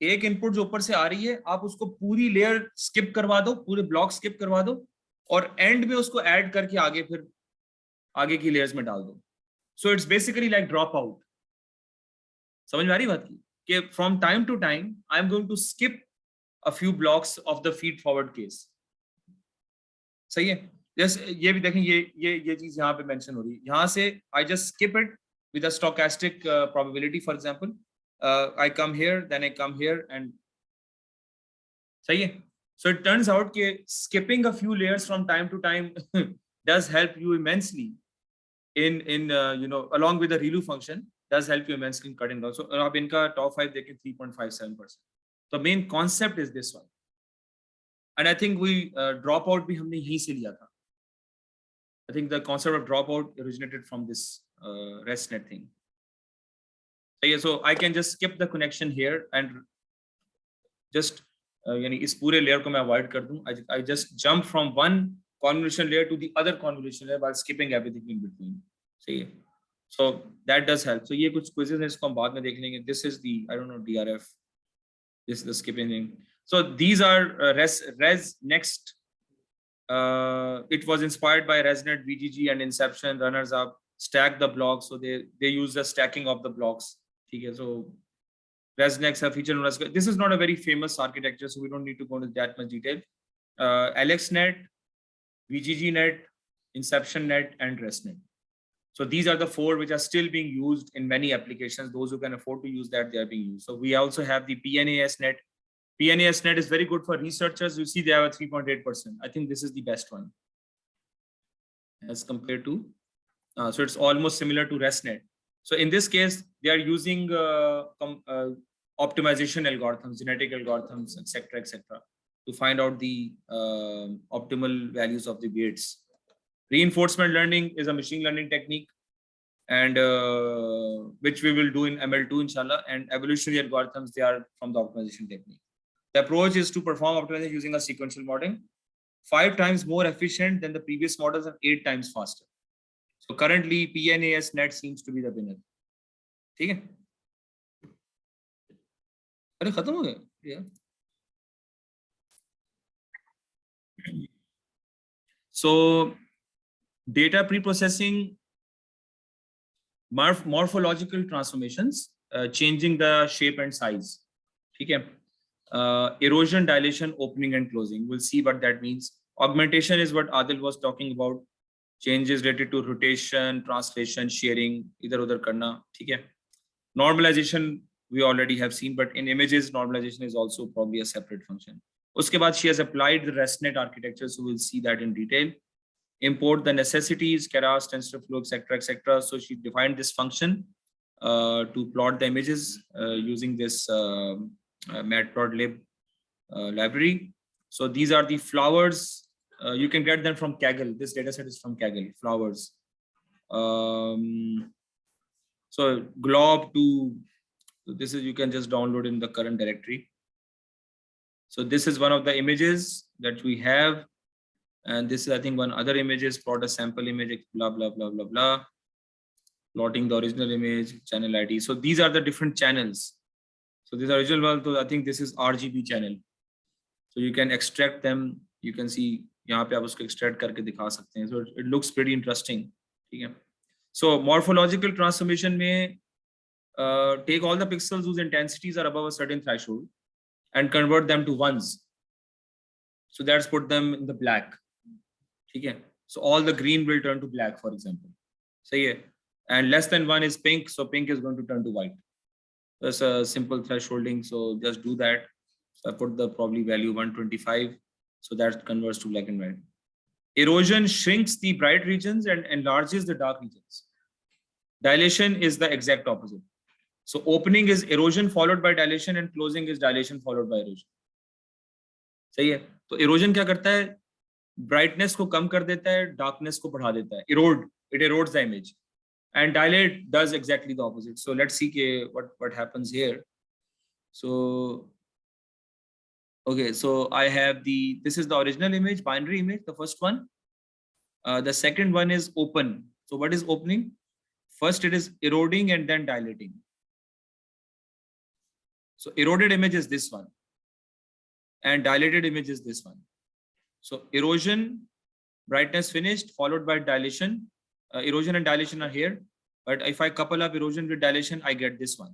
एक input जो ऊपर से आ रही है, आप उसको पूरी layer skip करवा दो, पूरे ब्लॉक स्किप करवा दो, और एंड में उसको ऐड करके आगे फिर आगे की लेयर्स में डाल दो. So it's basically like drop out. समझ में आ रही बात की कि from time to time I am going to skip a few blocks of the feed forward case. सही है. ये भी देखें, ये चीज यहाँ पे मेंशन हो रही है. यहाँ से I just skip it with a stochastic probability. For example, I come here, then I come here, and सही है. So it turns out that skipping a few layers from time to time does help you immensely in along with the ReLU function, does help you immensely in cutting down. So अब इनका top 5 देखें 3.57%. The main concept is this one, and I think we dropout भी हमने यहीं से लिया था. I think the concept of dropout originated from this ResNet thing. So I can just skip the connection here and just यानी इस पूरे layer को मैं avoid कर दूं. I just jump from one convolution layer to the other convolution layer while skipping everything in between. सही है. So that does help. So ये कुछ quizzes हैं, इसको हम बाद में देख लेंगे. This is the, I don't know, DRF. This is the skipping thing. So these are Res next. It was inspired by ResNet, VGG, and Inception. Runners up, stack the blocks. So they use the stacking of the blocks. Okay, so ResNet a feature known as, this is not a very famous architecture, so we don't need to go into that much detail. AlexNet, VGGNet, InceptionNet, and ResNet. So these are the 4 which are still being used in many applications. Those who can afford to use that, they are being used. So we also have the PNASNet. PNASNet is very good for researchers. You see they have a 3.8%. I think this is the best one as compared to, so it's almost similar to ResNet. So in this case, they are using optimization algorithms, genetic algorithms, etc., to find out the optimal values of the weights. Reinforcement learning is a machine learning technique, and which we will do in ML2, inshallah. And evolutionary algorithms, they are from the optimization technique. The approach is to perform optimization using a sequential modeling. 5 times more efficient than the previous models and 8 times faster. So currently PNAS net seems to be the winner. ठीक है? अरे खत्म हो गया यार. So data pre-processing, morphological transformations, changing the shape and size. Okay. Erosion, dilation, opening and closing. We'll see what that means. Augmentation is what Adil was talking about. Changes related to rotation, translation, shearing, either other karna. Okay. Normalization we already have seen, but in images, normalization is also probably a separate function. Uske baad she has applied the ResNet architecture, so we'll see that in detail. Import the necessities, Keras, TensorFlow, etc. So she defined this function to plot the images using this matplotlib library. So these are the flowers. You can get them from Kaggle. This dataset is from Kaggle, flowers. So glob to, so this is, you can just download in the current directory. So this is one of the images that we have. And this is, I think, one other image is plot a sample image, blah, blah, blah, blah, blah. Plotting the original image, channel ID. So these are the different channels. So this original one, so I think this is RGB channel. So you can extract them. You can see, यहाँ पे आप उसको extract करके दिखा सकते हैं. So it looks pretty interesting. ठीक है. So morphological transformation में take all the pixels whose intensities are above a certain threshold and convert them to ones. So that's put them in the black. Okay. So all the green will turn to black, for example. So yeah, and less than 1 is pink, so pink is going to turn to white. That's a simple thresholding. So just do that. So I put the probably value 125. So that converts to black and white. Erosion shrinks the bright regions and enlarges the dark regions. Dilation is the exact opposite. So opening is erosion followed by dilation and closing is dilation followed by erosion. सही है. तो erosion क्या करता है? Brightness को कम कर देता है, darkness को बढ़ा देता है. It erodes the image. And dilate does exactly the opposite. So let's see what happens here. So okay, so I have this is the original image, binary image, the first one. The second one is open. So what is opening? First it is eroding and then dilating. So eroded image is this one. And dilated image is this one. So erosion, brightness finished, followed by dilation. Erosion and dilation are here. But if I couple up erosion with dilation, I get this one.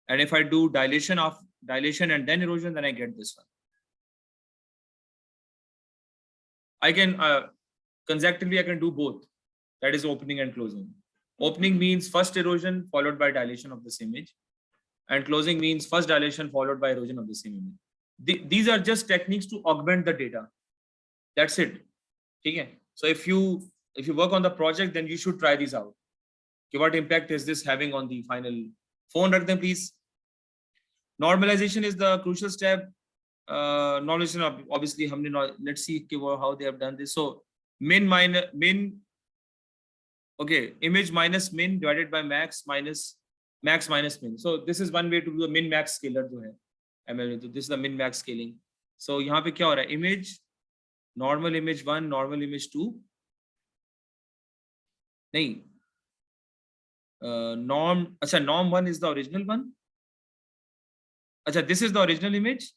And if I do dilation and then erosion, then I get this one. I can, consecutively, I can do both. That is opening and closing. Opening means first erosion followed by dilation of the same image. And closing means first dilation followed by erosion of the same image. These are just techniques to augment the data. That's it. Okay? So if you work on the project, then you should try these out. Okay, what impact is this having on the final phone? Rakh them, please. Normalization is the crucial step. Normalization, obviously, let's see how they have done this. So min, okay, image minus min divided by max minus min. So this is one way to do the min max scaler. This is the min max scaling. So यहाँ पे क्या हो रहा है? Image, normal image 1, normal image 2. नहीं. Norm 1 is the original one. This is the original image.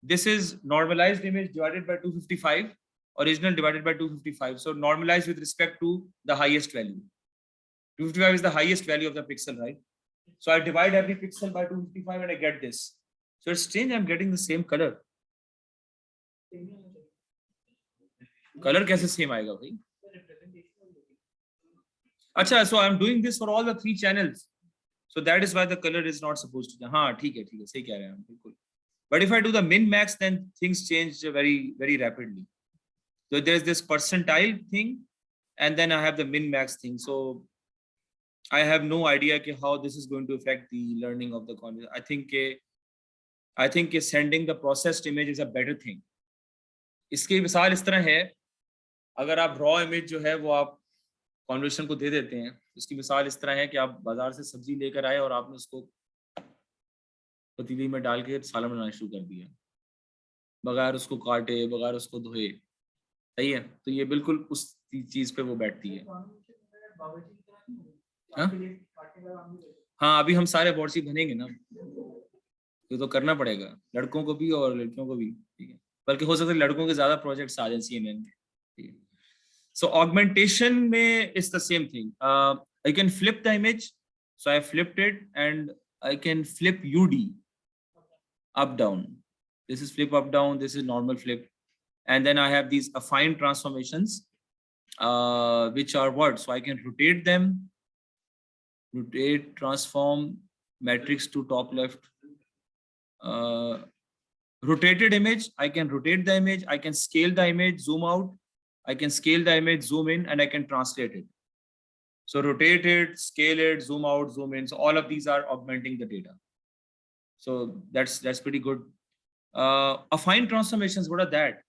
This is normalized image divided by 255. Original divided by 255. So normalized with respect to the highest value. 255 is the highest value of the pixel, right? So I divide every pixel by 255 and I get this. So it's strange, I'm getting the same color. Color कैसे same आएगा भाई? अच्छा, so I'm doing this for all the 3 channels. So that is why the color is not supposed to. हाँ, ठीक है, सही कह रहे हैं बिल्कुल. But if I do the min max, then things change very, very rapidly. So there's this percentile thing, and then I have the min max thing. So I have no idea how this is going to affect the learning of the content. I think sending the processed image is a better thing. इसकी मिसाल इस तरह है, अगर आप raw image जो है वो आप conversation को दे देते हैं, इसकी मिसाल इस तरह है कि आप बाजार से सब्जी लेकर आए और आपने उसको पतीली में डाल के सालन बनाना शुरू कर दिया. बगैर उसको काटे, बगैर उसको धोए, सही है। तो ये बिल्कुल उस चीज पे वो बैठती है। हाँ? हाँ, अभी हम सारे बावर्ची बनेंगे ना, ये तो करना पड़ेगा लड़कों को भी और लड़कियों को भी, ठीक है। बल्कि हो सकता है लड़कों के ज्यादा प्रोजेक्ट्स आ जाए CNN में, ठीक है। So augmentation में is the same thing. I can flip the image. So I flipped it and I can flip UD up down. This is flip up down. This is normal flip. And then I have these affine transformations, which are what? So I can rotate them, rotate, transform, matrix to top left. Rotated image, I can rotate the image, I can scale the image, zoom out, I can scale the image, zoom in, and I can translate it. So rotate it, scale it, zoom out, zoom in. So all of these are augmenting the data. So that's pretty good. Affine transformations, what are that?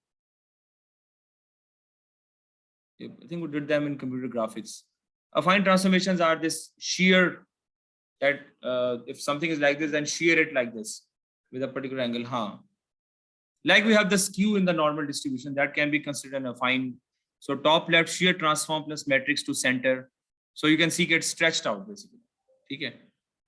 I think we did them in computer graphics. Affine transformations are this shear that if something is like this, then shear it like this with a particular angle. Huh. Like we have the skew in the normal distribution, that can be considered an affine. So top left shear transform plus matrix to center. So you can see it stretched out basically. Okay.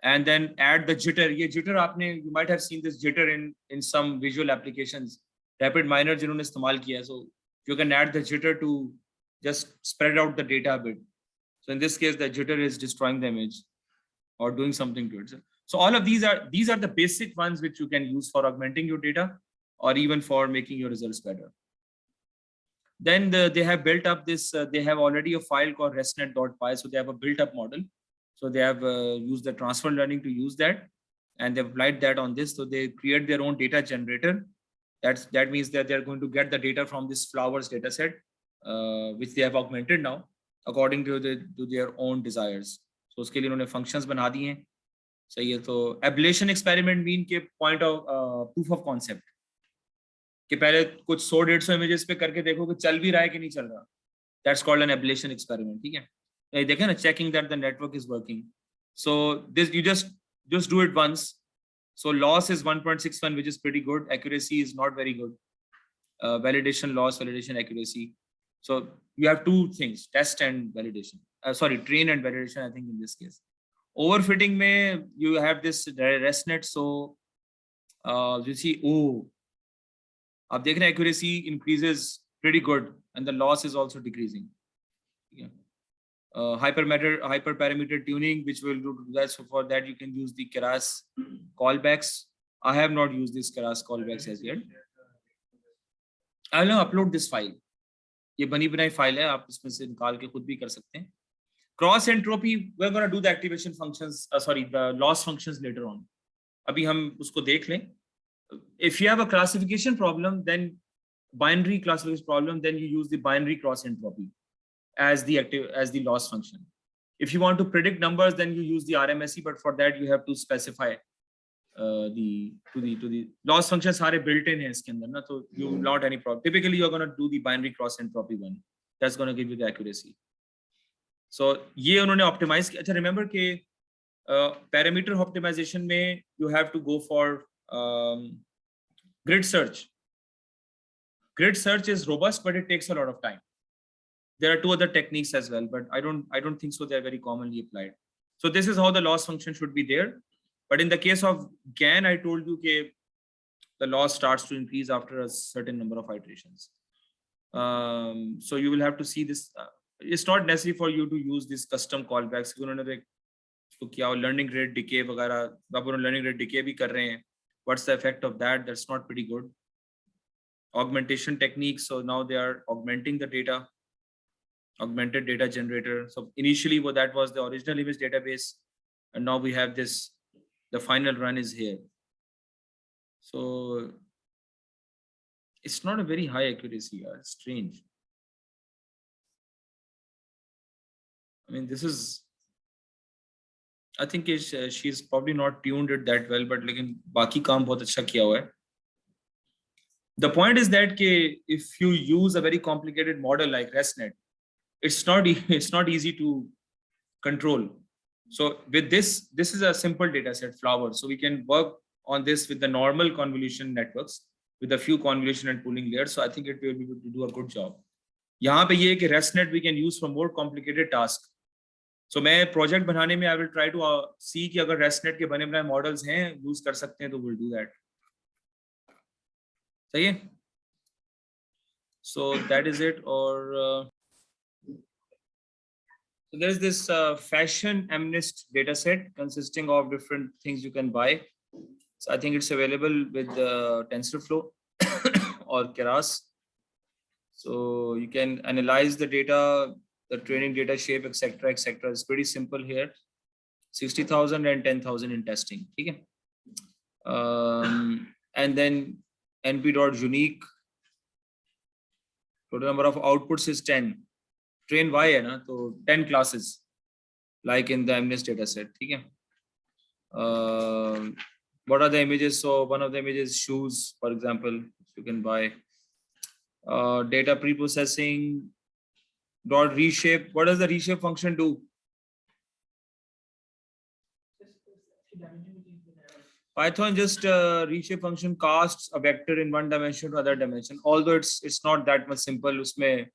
And then add the jitter. Ye jitter aapne, you might have seen this jitter in some visual applications. Rapid miner जिन्होंने इस्तेमाल किया. So you can add the jitter to just spread out the data a bit. So in this case, the jitter is destroying the image or doing something to it. So all of these are the basic ones which you can use for augmenting your data or even for making your results better. Then they have built up this, they have already a file called ResNet.py. So they have a built up model. So they have used the transfer learning to use that, and they've applied that on this. So they create their own data generator. That means that they're going to get the data from this flowers data set, which they have augmented now according to their own desires. So उसके लिए उन्होंने functions बना दिए हैं, सही है। तो ablation experiment mean के point of proof of concept कि पहले कुछ 100-150 images पे करके देखो कि चल भी रहा है कि नहीं चल रहा. That's called an ablation experiment, ठीक है। देखें ना, checking that the network is working. So this you just do it once. So loss is 1.61, which is pretty good. Accuracy is not very good. Validation loss, validation accuracy. So you have two things: test and validation. Train and validation. I think in this case, overfitting may you have this ResNet. So you see, अब देख रहे हैं accuracy increases pretty good, and the loss is also decreasing. Yeah. Hyperparameter tuning, which will do that. So for that, you can use the Keras callbacks. I have not used this Keras callbacks as yet. I will upload this file. ये बनी बनाई file है, आप इसमें से निकाल के खुद भी कर सकते हैं. Cross entropy, we're going to do the activation functions, the loss functions later on. अभी हम उसको देख लें. If you have a classification problem, then binary classification problem, then you use the binary cross entropy as the loss function. If you want to predict numbers, then you use the RMSE, but for that you have to specify the loss function सारे built in है इसके अंदर ना, तो you not any problem. Typically you're going to do the binary cross entropy one. That's going to give you the accuracy. So ये उन्होंने optimize किया. अच्छा, remember कि parameter optimization में you have to go for grid search. Grid search is robust, but it takes a lot of time. There are two other techniques as well, but I don't think so they're very commonly applied. So this is how the loss function should be there. But in the case of GAN, I told you that the loss starts to increase after a certain number of iterations. So you will have to see this. It's not necessary for you to use these custom callbacks. Learning rate decay, learning rate decay bhi kar rahe hain. What's the effect of that? That's not pretty good. Augmentation techniques. So now they are augmenting the data. Augmented data generator. So initially that was the original image database, and now we have this. The final run is here. So it's not a very high accuracy. It's strange. I mean, this is. I think she's probably not tuned it that well, but लेकिन बाकी काम बहुत अच्छा किया हुआ है. The point is that if you use a very complicated model like ResNet, it's not easy to control. So with this is a simple data set, flowers. So we can work on this with the normal convolution networks. with a few convolution and pooling layers. So I think it will be able to do a good job. यहाँ पे ये है कि ResNet we can use for more complicated task. So मैं project बनाने में I will try to see कि अगर ResNet के बने बनाए models हैं use कर सकते हैं तो we'll do that. सही है? So that is it. Or so there is this fashion MNIST dataset consisting of different things you can buy. So I think it's available with TensorFlow or Keras. So you can analyze the data, the training data shape, etc., etc. It's pretty simple here. 60,000 and 10,000 in testing. Okay. And then np.unique. Total number of outputs is 10. Train Y है ना, तो 10 classes, like in the MNIST data set. ठीक है. What are the images? So one of the images shoes, for example, you can buy. Data preprocessing. Dot reshape. What does the reshape function do? Python just reshape function casts a vector in one dimension to other dimension. Although it's not that much simple. Usme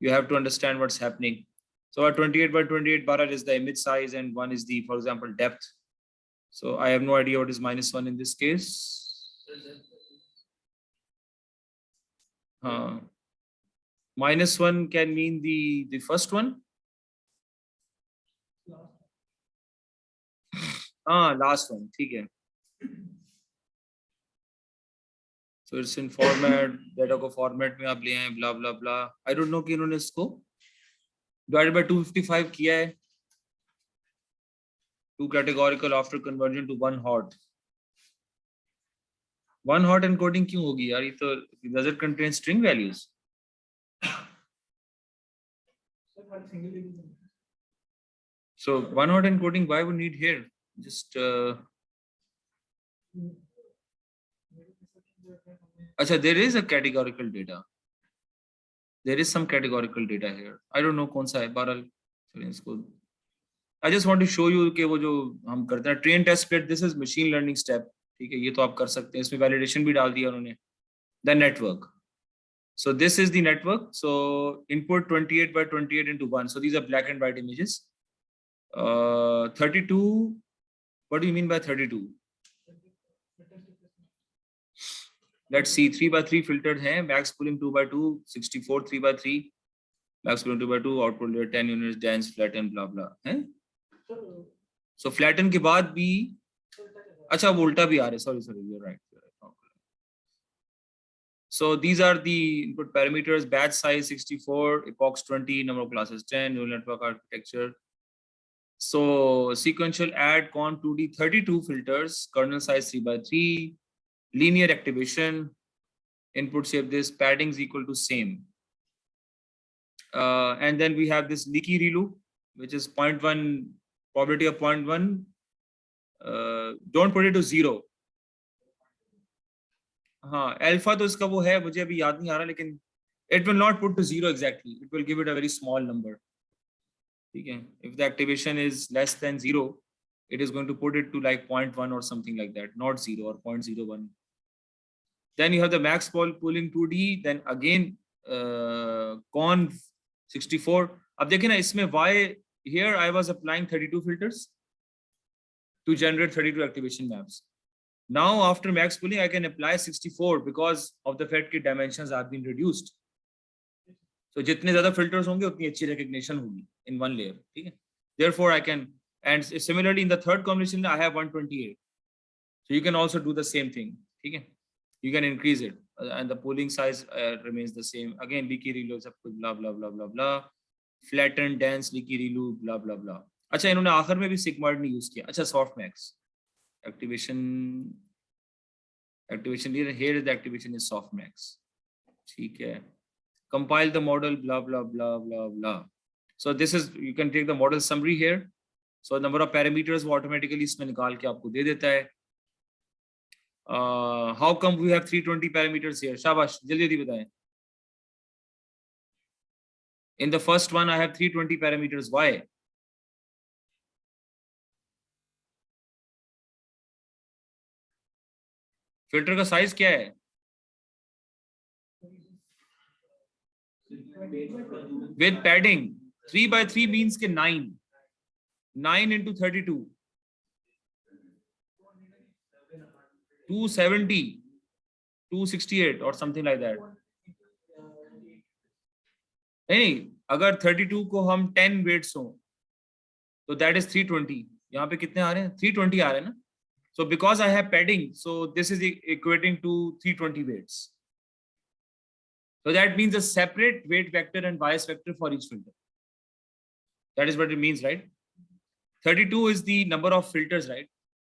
you have to understand what's happening. So a 28 by 28 bar is the image size and one is the, for example, depth. So I have no idea what is -1 in this case. -1 can mean the first one. Last one. Okay. So it's in format, data को format में आप ले आए, blah blah blah. I don't know कि इन्होंने इसको divided by 255 किया है. 2 categorical after conversion to 1 hot. 1 hot encoding क्यों होगी यार? ये तो does it contain string values? So 1 hot encoding, why would need here? Just Acha, there is a categorical data. There is some categorical data here. I don't know कौन सा है. बहरहाल I just want to show you कि वो जो हम करते हैं train test bed, this is machine learning step. ठीक है, ये तो आप कर सकते हैं. इसमें validation भी डाल दिया उन्होंने. The network. So this is the network. So input 28 by 28 into 1. So these are black and white images. 32. What do you mean by 32? Let's see, 3 by 3 filtered hai, max pooling 2 by 2, 64 3 by 3, max pooling 2 by 2, output layer 10 units, dense, flatten, blah blah. hai? So flatten के बाद भी, अच्छा वो उल्टा भी आ रहा है, sorry, you're right. So these are the input parameters: batch size 64, epochs 20, number of classes 10, neural network architecture. So sequential add con 2D 32 filters, kernel size 3 by 3. Linear activation, input shape this, padding is equal to same. And then we have this leaky reloop, which is 0.1, probability of 0.1. Don't put it to 0. Alpha तो इसका वो है, मुझे अभी याद नहीं आ रहा, लेकिन it will not put to 0 exactly. It will give it a very small number. ठीक है? If the activation is less than 0, it is going to put it to like 0.1 or something like that, not 0 or 0.01. Then you have the max pooling 2D, then again con 64. अब देखिए ना इसमें y, here I was applying 32 filters to generate 32 activation maps. Now after max pooling I can apply 64 because of the fact that dimensions have been reduced. So जितने ज़्यादा filters होंगे उतनी अच्छी recognition होगी in one layer. ठीक है? Therefore I can, and similarly in the third combination I have 128. So you can also do the same thing. ठीक है? You can increase it and the pooling size remains the same. Again leaky reload सब कुछ blah blah blah blah blah. Flatten, dense, leaky reloop, blah blah blah. अच्छा इन्होंने आखिर में भी sigmoid नहीं use किया. अच्छा softmax. Activation here is the activation is softmax. ठीक है. Compile the model, blah blah blah blah blah. So this is, you can take the model summary here. So number of parameters वो automatically इसमें निकाल के आपको दे देता है. How come we have 320 parameters here? शाबाश, जल्दी जल्दी बताएं. In the first one I have 320 parameters. Why? Filter का size क्या है? with padding 3 by 3 means ke 9 into 32 270 268 or something like that. नहीं, अगर 32 को हम 10 weights हो तो that is 320. यहाँ पे कितने आ रहे हैं? 320 आ रहे हैं ना. So because I have padding, so this is equating to 320 weights. So that means a separate weight vector and bias vector for each filter. That is what it means, right? 32 is the number of filters, right?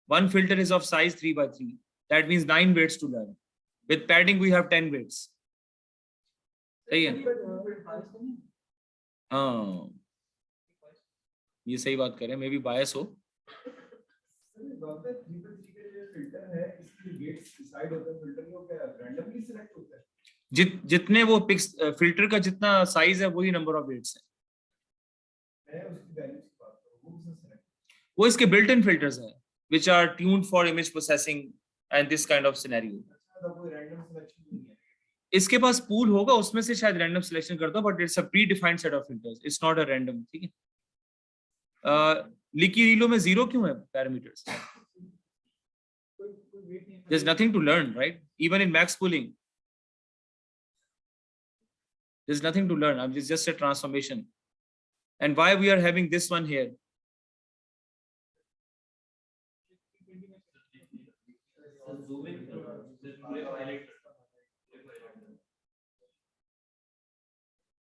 One filter is of size 3 by 3. That means 9 weights to learn. With padding, we have 10 weights. सही है? हाँ, ये सही बात कर रहे हैं. May be बायस हो. जितने वो पिक्स फिल्टर का जितना साइज है वही नंबर ऑफ वेट्स है. वो इसके बिल्ट इन फिल्टर्स हैं which are tuned for image processing and this kind of scenario. इसके पास पूल होगा, उसमें से शायद रैंडम सिलेक्शन करता but it's a pre defined set of filters. It's not a random. ठीक है. लिकी रीलो में 0 क्यों है parameters? There's nothing to learn, right? Even in max pooling, there's nothing to learn. It's just a transformation. And why we are having this one here?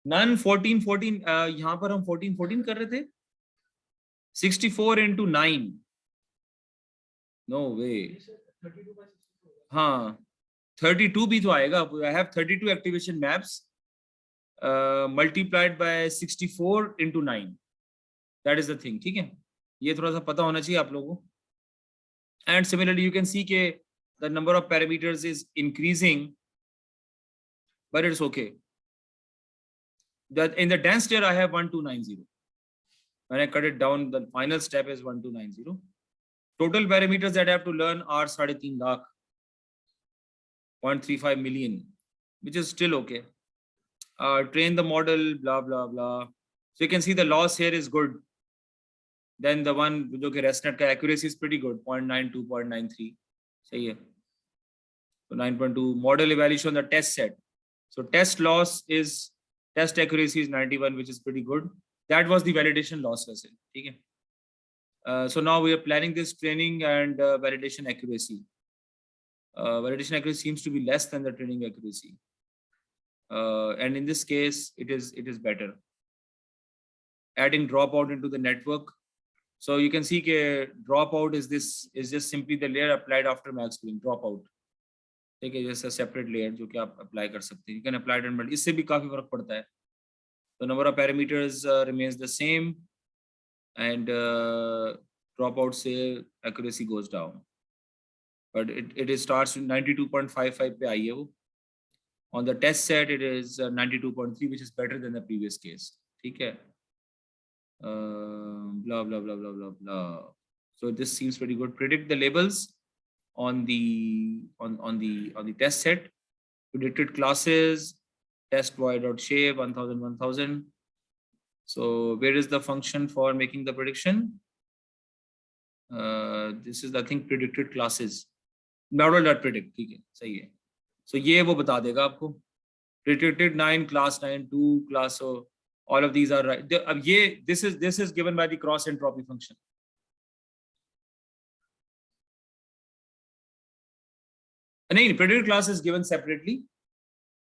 None 14 यहाँ पर हम 14 कर रहे थे. 64 into 9. No way. हाँ, 32 भी तो आएगा. I have 32 activation maps multiplied by 64 into 9. That is the thing. ठीक है, ये थोड़ा सा पता होना चाहिए आप लोगों को. And similarly, you can see के the number of parameters is increasing, but it's okay. That in the dense tier I have 1290. When I cut it down, the final step is 1290. Total parameters that I have to learn are 3.5 lakh, 0.35 million, which is still okay. Train the model, blah blah blah. So you can see the loss here is good. Then the one जो कि ResNet का accuracy is pretty good, 0.92, 0.93. सही है. So 9.2. Model evaluation on the test set. So test loss is, test accuracy is 91, which is pretty good. That was the validation loss vessel. ठीक है. So now we are planning this training and validation accuracy. Validation accuracy seems to be less than the training accuracy. And in this case, it is better. Adding dropout into the network. So you can see that dropout is just simply the layer applied after max pooling. Dropout. ठीक है, जैसा separate layer जो कि आप apply कर सकते हैं. You can apply it and इससे भी काफी फर्क पड़ता है. The number of parameters remains the same, and dropout से accuracy goes down. But it starts with 92.55 पे आई है वो. On the test set, it is 92.3, which is better than the previous case. ठीक है. Blah blah blah blah blah blah. So this seems pretty good. Predict the labels on the test set. Predicted classes, test void.shape 1000. So where is the function for making the prediction? This is, I think, predicted classes. Model.predict. ठीक है, सही है. So ये वो बता देगा आपको. Predicted 9, class 9, 2, class, so all of these are right. अब ये this is given by the cross entropy function. नहीं, predicted class is given separately.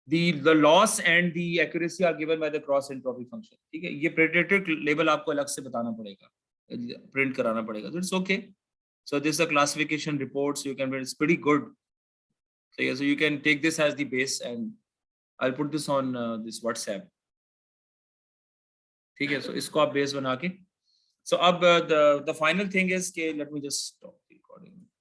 The loss and the accuracy are given by the cross entropy function. ठीक है, ये predicted label आपको अलग से बताना पड़ेगा, print कराना पड़ेगा. So it's okay. So this is a classification report, so you can, it's pretty good. So yeah, so you can take this as the base, and I'll put this on this WhatsApp. ठीक है, so इसको आप base बना के. So अब the final thing is कि let me just stop.